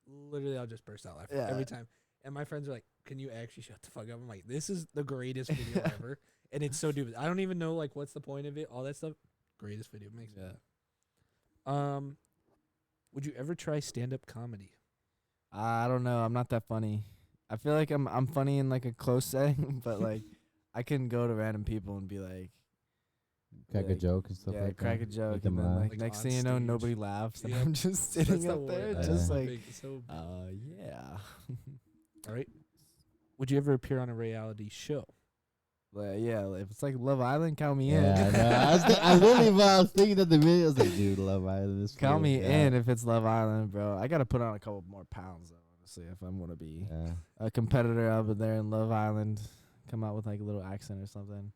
Literally, I'll just burst out laughing Yeah. every time. And my friends are like, "Can you actually shut the fuck up?" I'm like, "This is the greatest video ever," and it's so stupid. I don't even know like what's the point of it. All that stuff. Greatest video makes me Yeah. laugh. Would you ever try stand-up comedy? I don't know. I'm not that funny. I feel like I'm funny in like a close setting, but like I can go to random people and be like, Crack a like, joke and stuff yeah, like crack that. a joke, Make and them then laugh. like Like, next on thing you know, stage. nobody laughs, and Yep. I'm just That's sitting the up there, word. just Yeah. like, Big, so yeah. all right. Would you ever appear on a reality show? Yeah, if it's like Love Island, count me Yeah, in. I know. I literally, I was thinking of the video. I was like, dude, Love Island is Count cool. me Yeah. in if it's Love Island, bro. I gotta put on a couple more pounds, though, honestly, if I'm gonna be Yeah. a competitor over there in Love Island. Come out with like a little accent or something.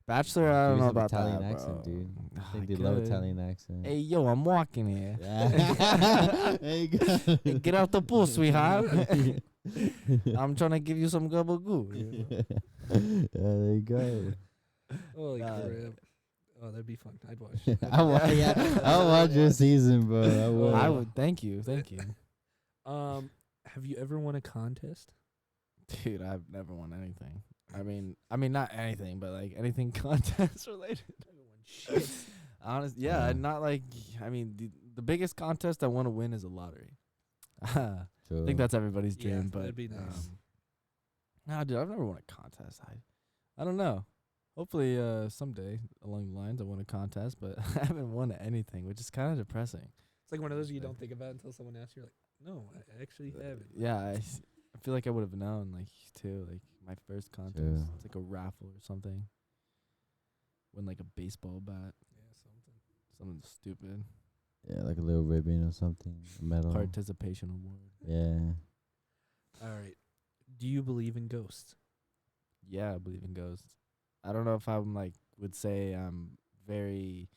Bachelor, I don't Use know some about Italian that, accent, bro. dude. I Ah, think they I love could. Italian accent. Hey, yo, I'm walking here. Yeah. There you go. Hey, get out the pool, sweetheart. I'm trying to give you some gabagoo. You know? Yeah, there you go. Holy Nah. crap! Oh, that'd be fun. I'd watch. I'll watch your season, bro. I will. I would. Thank you. Have you ever won a contest? Dude, I've never won anything. I mean, not anything, but like anything contest related. Shit. Honest, yeah, Yeah. not like. I mean, the biggest contest I want to win is a lottery. I True. think that's everybody's Yeah, dream, but that'd be nice. Nah, dude, I've never won a contest. I don't know. Hopefully, someday along the lines, I win a contest, but I haven't won anything, which is kind of depressing. It's like one of those you don't think about until someone asks you. Like, no, I actually haven't. Yeah, I feel like I would have known, like, too. Like, my first contest. True. It's like a raffle or something. Win, like, a baseball bat. Yeah, something. Something stupid. Yeah, like a little ribbon or something, a medal. Participation award. Yeah. All right. Do you believe in ghosts? Yeah, I believe in ghosts. I don't know if I'm, like, would say I'm very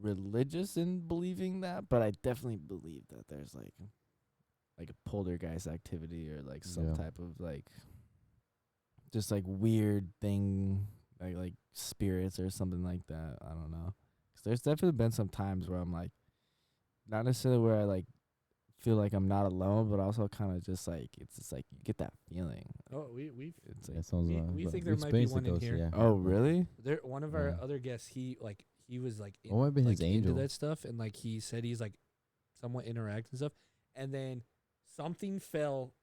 religious in believing that, but I definitely believe that there's, like a poltergeist activity or, like, some type of, like, just, like, weird thing, like spirits or something like that. I don't know. 'Cause there's definitely been some times where I'm, like, not necessarily where I, like, feel like I'm not alone, but also kind of just, like, it's just, like, you get that feeling. Oh, we've It's, That like, sounds we right. think there might be experienced the one in ghost, here. Yeah. oh, really? there. One of our Yeah. other guests, he was like, What might have been like his angel? into that stuff, and like he said he's like somewhat interactive and stuff, and then something fell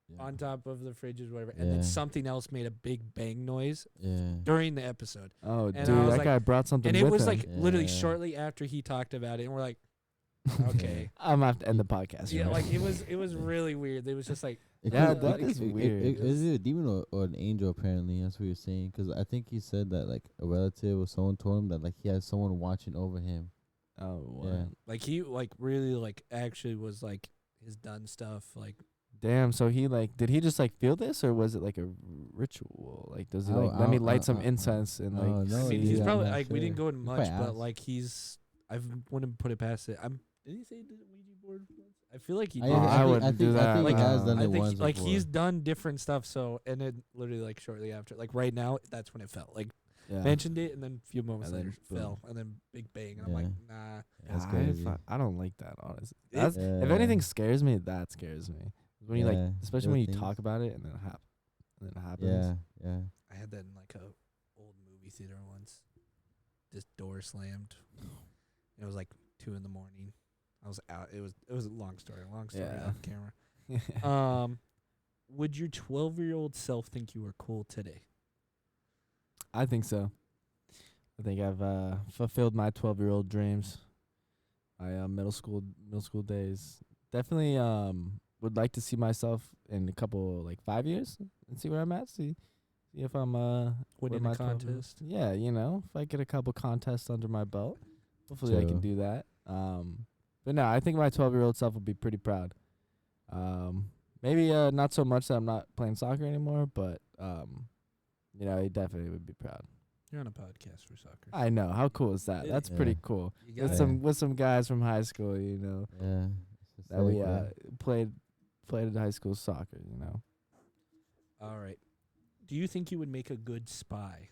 Yeah. on top of the fridge or whatever, and then Yeah. something else made a big bang noise Yeah. during the episode. Oh, And dude, I was that like- guy brought something And it with was him. like literally Yeah. shortly after he talked about it, and we're like, okay. I'm gonna have to end the podcast. Yeah, right like now. it was really weird. It was just like, Yeah, could- that is weird. Is it a demon or an angel? Apparently, that's what you're saying. Because I think he said that like a relative or someone told him that like he had someone watching over him. Oh, what? Yeah. like he like really like actually was like has done stuff like Damn. So he like, did he just like feel this, or was it like a ritual? Like, does he Oh, like let me oh, light oh, some oh, incense and like? oh, no, I mean, yeah, he's I'm probably not like we didn't sure. go in You much, probably but asked. like I wouldn't put it past it. Did he say he did a Ouija board once? I feel like he I, did. I think- wouldn't do think- that. I think Like, he has done I it think once like before. he's done different stuff. So and then literally like shortly after, like right now, that's when it felt like Yeah. mentioned it, and then a few moments And then later boom. fell, and then big bang, and I'm like, nah. That's I, crazy. I don't like that, honestly. It's- If anything scares me, that scares me. When you like, Yeah, especially little when you things. talk about it and then it happens. Yeah, yeah. I had that in like a old movie theater once. This door slammed. It was like 2 a.m. I was out. It was a long story. Yeah. Off camera. Would your 12-year-old self think you were cool today? I think so. I think I've fulfilled my 12-year-old dreams. My middle school days. Definitely would like to see myself in a couple, like 5 years and see where I'm at. See if I'm Winning where a my 12-year-old contest. Yeah, if I get a couple contests under my belt, hopefully I can True. do that. But no, I think my 12-year-old self would be pretty proud. Maybe not so much that I'm not playing soccer anymore, but he definitely would be proud. You're on a podcast for soccer. I know. How cool is that? Yeah. That's Yeah. pretty cool. You With got Yeah. it. some guys from high school, Yeah. It's just that we like, played at high school soccer, All right. Do you think you would make a good spy?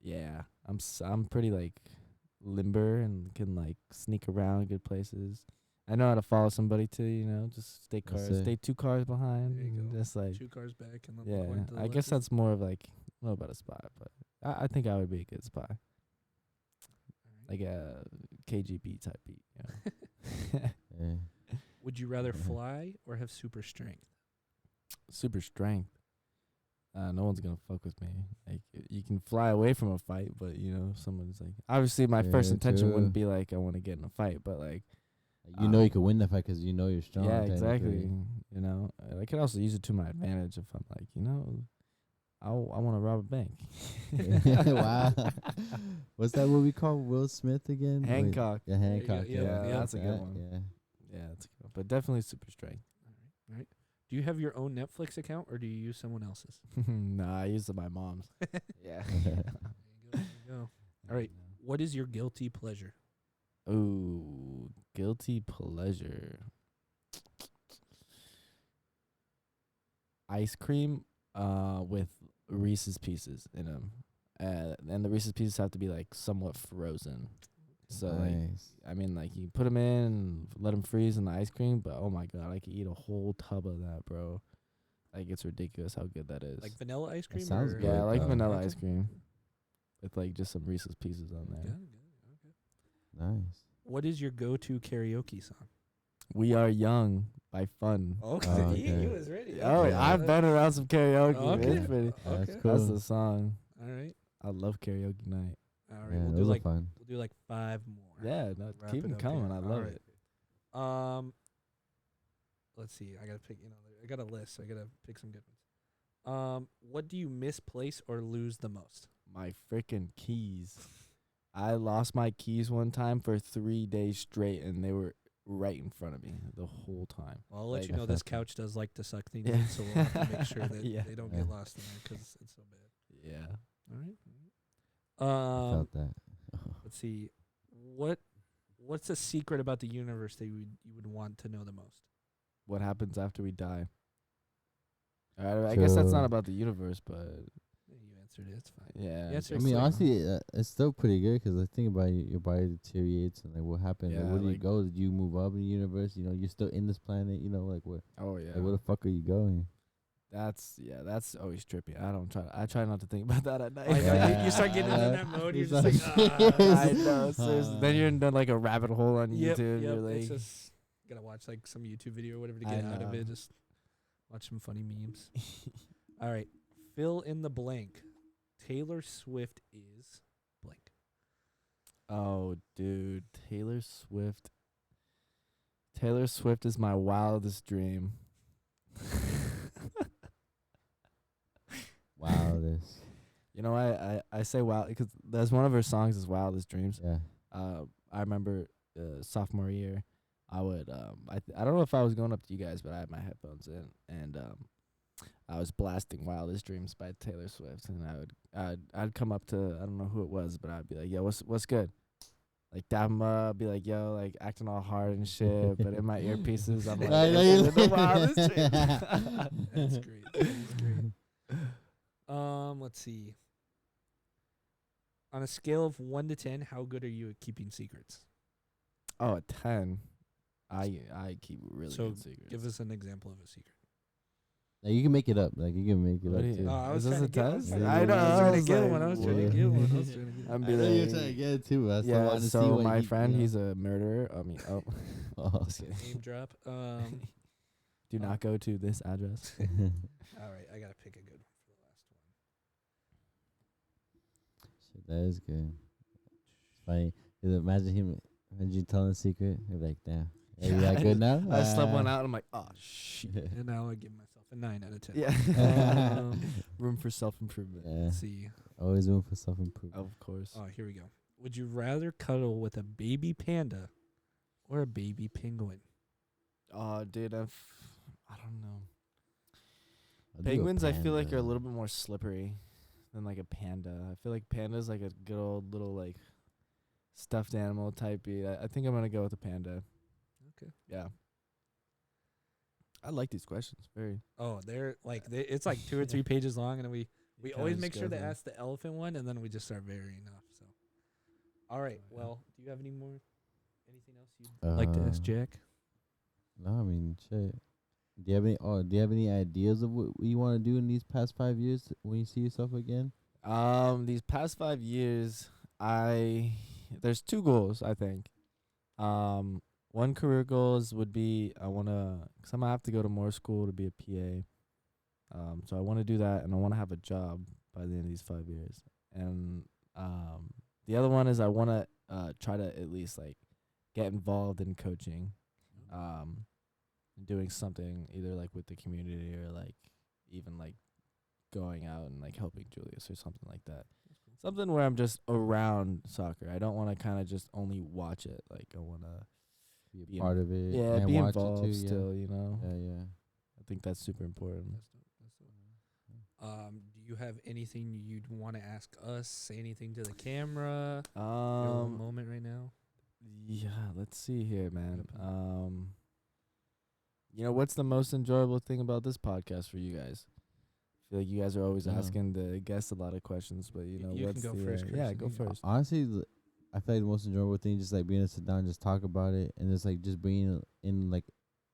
Yeah, I'm pretty like limber and can like sneak around good places. I know how to follow somebody too, just stay That's it. 2 cars behind. There you and go. Just like 2 cars back and then yeah, one to the I left. guess that's more of like a little bit of spy, but I think I would be a good spy, All right. like a KGB type beat. yeah. Would you rather Mhm. fly or have super strength? Super strength. No one's gonna fuck with me. Like you can fly away from a fight, but if someone's like, obviously my first Yeah, intention wouldn't true. be like I want to get in a fight, but like You know you could win the fight because you're strong. yeah, exactly. technically. I could also use it to my advantage if I'm like, I want to rob a bank. Wow. What's that movie called? Will Smith again? Wait, Hancock. Yeah, Hancock. yeah, yeah, yeah. that's a good one. Yeah. Yeah, that's a good one. But definitely super strength. All right. Do you have your own Netflix account or do you use someone else's? Nah, I use my mom's. Yeah. There you go. All right. What is your guilty pleasure? Ooh, guilty pleasure. Ice cream with Reese's Pieces in them. And the Reese's Pieces have to be like somewhat frozen. So like Nice. I mean, like you put them in, and let them freeze in the ice cream. But oh my god, I could eat a whole tub of that, bro. Like it's ridiculous how good that is. Like vanilla ice cream? sounds or good, yeah, I like though. vanilla Okay. ice cream with like just some Reese's Pieces on Got it, there. got it, okay. Nice. What is your go-to karaoke song? We Are Young by Fun. Okay, Oh, he okay. was ready. Oh, Okay. I've been around some karaoke. Okay. It's pretty. That's Okay. cool. That's the song. All right. I love karaoke night. All All right, Yeah, we'll those do are fun. 5 more. Yeah, no, Wrap keep it them up coming. here. I love All it. Let's see. I gotta pick. I got a list. So I gotta pick some good ones. What do you misplace or lose the most? My freaking keys. I lost my keys one time for 3 days straight, and they were right in front of me the whole time. Well, I'll let Like, you know this couch does like to suck things in, so we'll have to make sure that Yeah. they don't Yeah. get lost in there because it's so bad. Yeah. All right. I felt that. Let's see. What's a secret about the universe that you would want to know the most? What happens after we die? I guess that's True. not about the universe, but Yeah, you answered it. It's fine. yeah. Yes, I It's mean, like- honestly, it's still pretty good because I think about it, your body deteriorates and like what happens. Yeah, like, where do you like- go? Did you move up in the universe? You know, you're still in this planet. You know, like where? Oh yeah. Like, where the fuck are you going? That's always trippy. I try not to think about that at night. I know, Yeah. you start getting in that mode. You're just It's like, like- I know. Seriously. Then you're in like a rabbit hole on Yep, YouTube. yep. You're like, It's just gotta watch like some YouTube video or whatever to I get out of know. it. Just watch some funny memes. All right, fill in the blank. Taylor Swift is blank. oh, dude, Taylor Swift. Taylor Swift is my wildest dream. Wow, this. You know, I say wild because that's one of her songs is Wildest Dreams. Yeah. I remember sophomore year, I would I don't know if I was going up to you guys, but I had my headphones in and I was blasting Wildest Dreams by Taylor Swift, and I'd come up to, I don't know who it was, but I'd be like, yo, what's good? Like dap him up, be like, yo, like acting all hard and shit, but in my earpieces I'm like, this is the Wildest Dreams. That's great. That's great. Let's see. On a scale of 1 to 10, how good are you at keeping secrets? Oh, a 10. I keep really So good secrets. give us an example of a secret. Like, you can make it up. Like, you can make it What up do you- too. I was Is this trying a to get- I was test? trying to- I know, I was I trying to was get like, one. I was trying to what? get one. I was trying to get I'm I be know you're like- trying to get it too. I still Yeah, want to see so what my he, friend, you know. he's a murderer. I mean, oh, Oh, just kidding. Name drop. Do not go to this address. All right, I gotta pick a good one for the last one. Shit, that is good. It's funny. 'Cause imagine you telling a secret. You're like, damn. Are you that good now? I slept one out. And I'm like, oh shit. And now I give myself a 9 out of 10. Yeah. Um, Room for self improvement. Yeah. Let's see. Always room for self improvement. Of course. Oh, here we go. Would you rather cuddle with a baby panda or a baby penguin? Oh, dude, I don't know. I'll do a Penguins, I feel like, are a panda. little bit more slippery than like a panda. I feel like panda's like a good old little like stuffed animal type. I think I'm gonna go with a panda. Okay. Yeah. I like these questions. Very. Oh, they're like it's like 2 or 3 pages long, and we kinda always just make go sure to through. ask the elephant one, and then we just start varying off. So, all right. Well, do you have anything else you'd like to ask Jack? No, I mean, shit. Do you have any ideas of what you want to do in these past 5 years when you see yourself again? These past 5 years, there's 2 goals, I think. One career goals would be cause I'm gonna have to go to more school to be a PA. So I want to do that, and I want to have a job by the end of these 5 years. And the other one is I want to try to at least like get involved in coaching, doing something either like with the community or like even like going out and like helping Julius or something like that. Something where I'm just around soccer. I don't want to kind of just only watch it. Like I want to Be a part of it. yeah, and be watch involved it too, still, you know. Yeah, yeah. I think that's super important. That's dope. Do you have anything you'd want to ask us? Say anything to the camera? Your little moment right now. Yeah, let's see here, man. Yep. You know, what's the most enjoyable thing about this podcast for you guys? I feel like you guys are always Yeah. asking the guests a lot of questions, but you know, You can what's go the first, yeah, Chris. go You- first. Honestly, I feel like the most enjoyable thing just like being able to sit down and just talk about it, and just like just bringing in like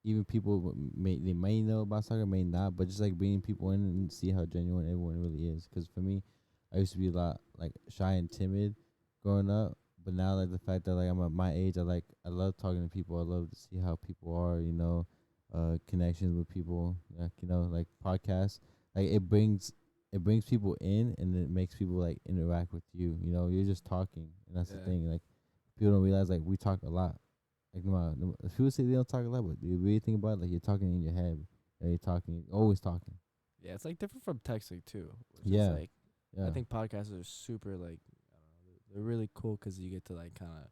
even people they may know about soccer, may not, but just like bringing people in and see how genuine everyone really is. Because for me, I used to be a lot like shy and timid growing up, but now like the fact that like I'm at my age, I love talking to people. I love to see how people are, you know, connections with people, like, you know, like podcasts. Like it brings it brings people in, and it makes people like interact with you. You know, you're just talking, and that's the Yeah. thing. Like people don't realize like we talk a lot. Like people say they don't talk a lot, but you really think about it, like you're talking in your head, and you're talking, always talking. Yeah, it's like different from texting too. Which Yeah. is like Yeah. I think podcasts are super like I don't know, they're really cool because you get to like kind of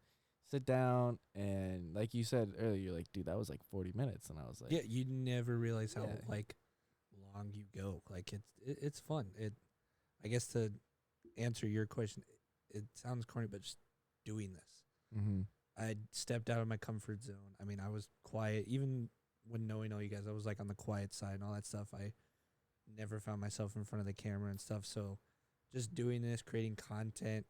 sit down and like you said earlier, you're like, dude, that was like 40 minutes, and I was like, Yeah, you never realize how Yeah. like long you go. Like it's fun. I guess to answer your question, it sounds corny, but just doing this. mm-hmm. I stepped out of my comfort zone. I mean, I was quiet even when knowing all you guys. I was like on the quiet side and all that stuff. I never found myself in front of the camera and stuff. So just doing this, creating content,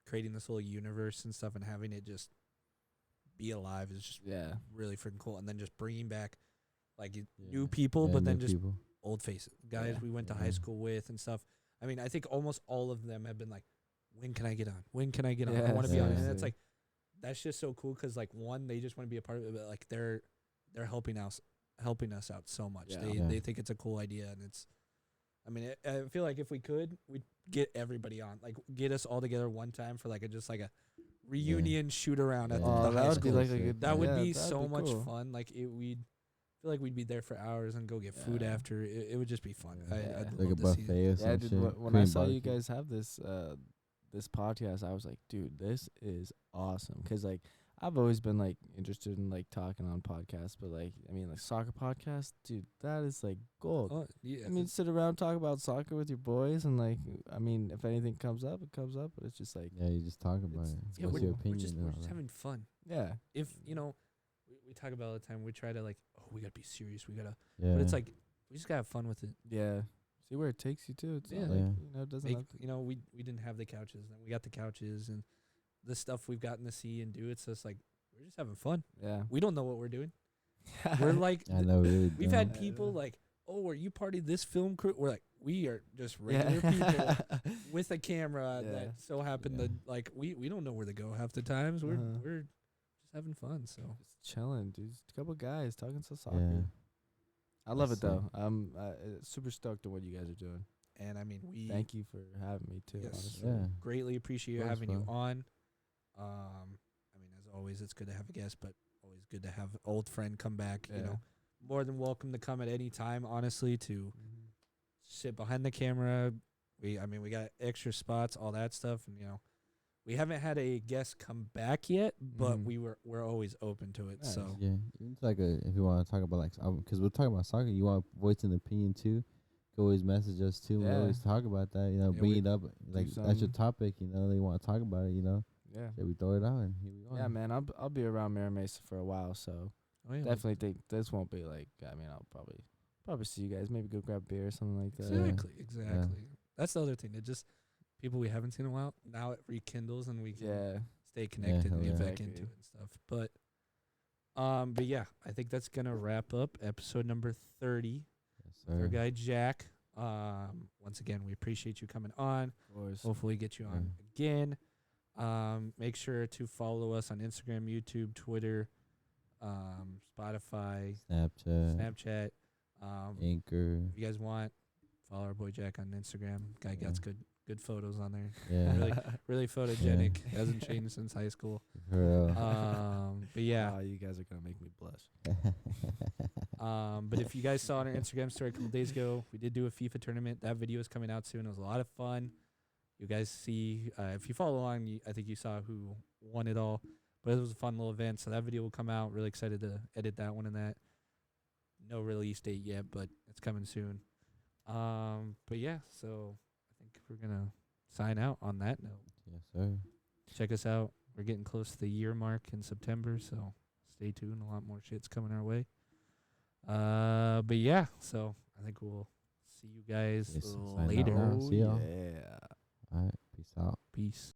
creating this little universe and stuff, and having it just be alive is just Yeah, really freaking cool. And then just bringing back like Yeah. new people, but new then just people. old faces, guys Yeah. we went to Yeah. high school with and stuff. I mean, I think almost all of them have been like, when can I get on? When can I get on? I want to be on. And Yes. it's like, that's just so cool because like one, they just want to be a part of it, but like they're helping us out so much. Yeah. Yeah. They think it's a cool idea, and it's. I mean, I feel like if we could, we'd get everybody on, like get us all together one time for like a reunion shoot around at Yeah. the Oh, high that would school. be like a Sick. good. That would yeah, be that'd so much cool. fun. Like we'd feel like we'd be there for hours and go get food Yeah. after. It would just be fun. Yeah. I'd Yeah. love Like a to see it. buffet or Yeah, some dude. shit. When I Korean saw you barbecue. guys have this podcast, I was like, dude, this is awesome. 'Cause like I've always been like interested in like talking on podcasts, but like I mean like soccer podcasts, dude, that is like gold. Oh, yeah. I mean, sit around talk about soccer with your boys, and like I mean, if anything comes up, it comes up. But it's just like Yeah, you just talk about it. yeah, What's your we're opinion? just and all that? having fun. yeah, If we talk about it all the time. We try to like, oh, we gotta be serious. We gotta, Yeah. but it's like we just gotta have fun with it. yeah. See where it takes you too. It's Yeah. not like, Yeah. it doesn't Make, have to. we didn't have the couches, and we got the couches, and the stuff we've gotten to see and do. It's just like we're just having fun. Yeah, We don't know what we're doing. We're like, I know, really. we've don't. had people like, oh, are you part of this film crew? We're like, we are just regular people with a camera Yeah. that so happened Yeah. to like we don't know where to go half the times. We're Uh-huh. we're just having fun. So just chilling, dude. Just a couple guys talking some soccer. Yeah. I love it That's sick. though. I'm super stoked on what you guys are doing. and I mean we Thank you for having me too. Yes. Honestly. Yeah. greatly appreciate That was having you fun. on. I mean, as always, it's good to have a guest, but always good to have an old friend come back. You Yeah. know, more than welcome to come at any time. Honestly, to Mhm. sit behind the camera. We got extra spots, all that stuff, and we haven't had a guest come back yet, but Mhm. we're always open to it. Nice. So Yeah, even like if you want to talk about like, because we're talking about soccer, you want to voice an opinion too. You can always message us too. We Yeah. always talk about that. Yeah, Bring we it up. Like that's your something. topic. They want to talk about it. Yeah. So we throw it out and here we go. Yeah, man. I'll be around Mira Mesa for a while, so definitely think this won't be like. I mean, I'll probably see you guys. Maybe go grab beer or something like that. Exactly. That's the other thing. It just people we haven't seen in a while. Now it rekindles and we can Yeah. stay connected and hell get yeah. back into Exactly. it and stuff. But yeah, I think that's gonna wrap up episode number 30 Yes, with our sir. guy Jack. Once again, we appreciate you coming on. Of course. Hopefully get you on again. Make sure to follow us on Instagram, YouTube, Twitter, Spotify, Snapchat, Snapchat. Anchor. If you guys want, follow our boy Jack on Instagram. Guy Yeah. gets good photos on there. Yeah, Really, really photogenic. Hasn't changed since high school. for real. But yeah. Wow, you guys are gonna make me blush. But if you guys saw on our Instagram story a couple days ago, we did do a FIFA tournament. That video is coming out soon. It was a lot of fun. You guys see, if you follow along, I think you saw who won it all. But it was a fun little event. So that video will come out. Really excited to edit that one and that. No release date yet, but it's coming soon. But yeah, so I think we're gonna sign out on that note. Yes, sir. Check us out. We're getting close to the year mark in September, so stay tuned. A lot more shit's coming our way. But yeah, so I think we'll see you guys Yes, sign out later. now. See y'all. Yeah. All right. Peace out. Peace.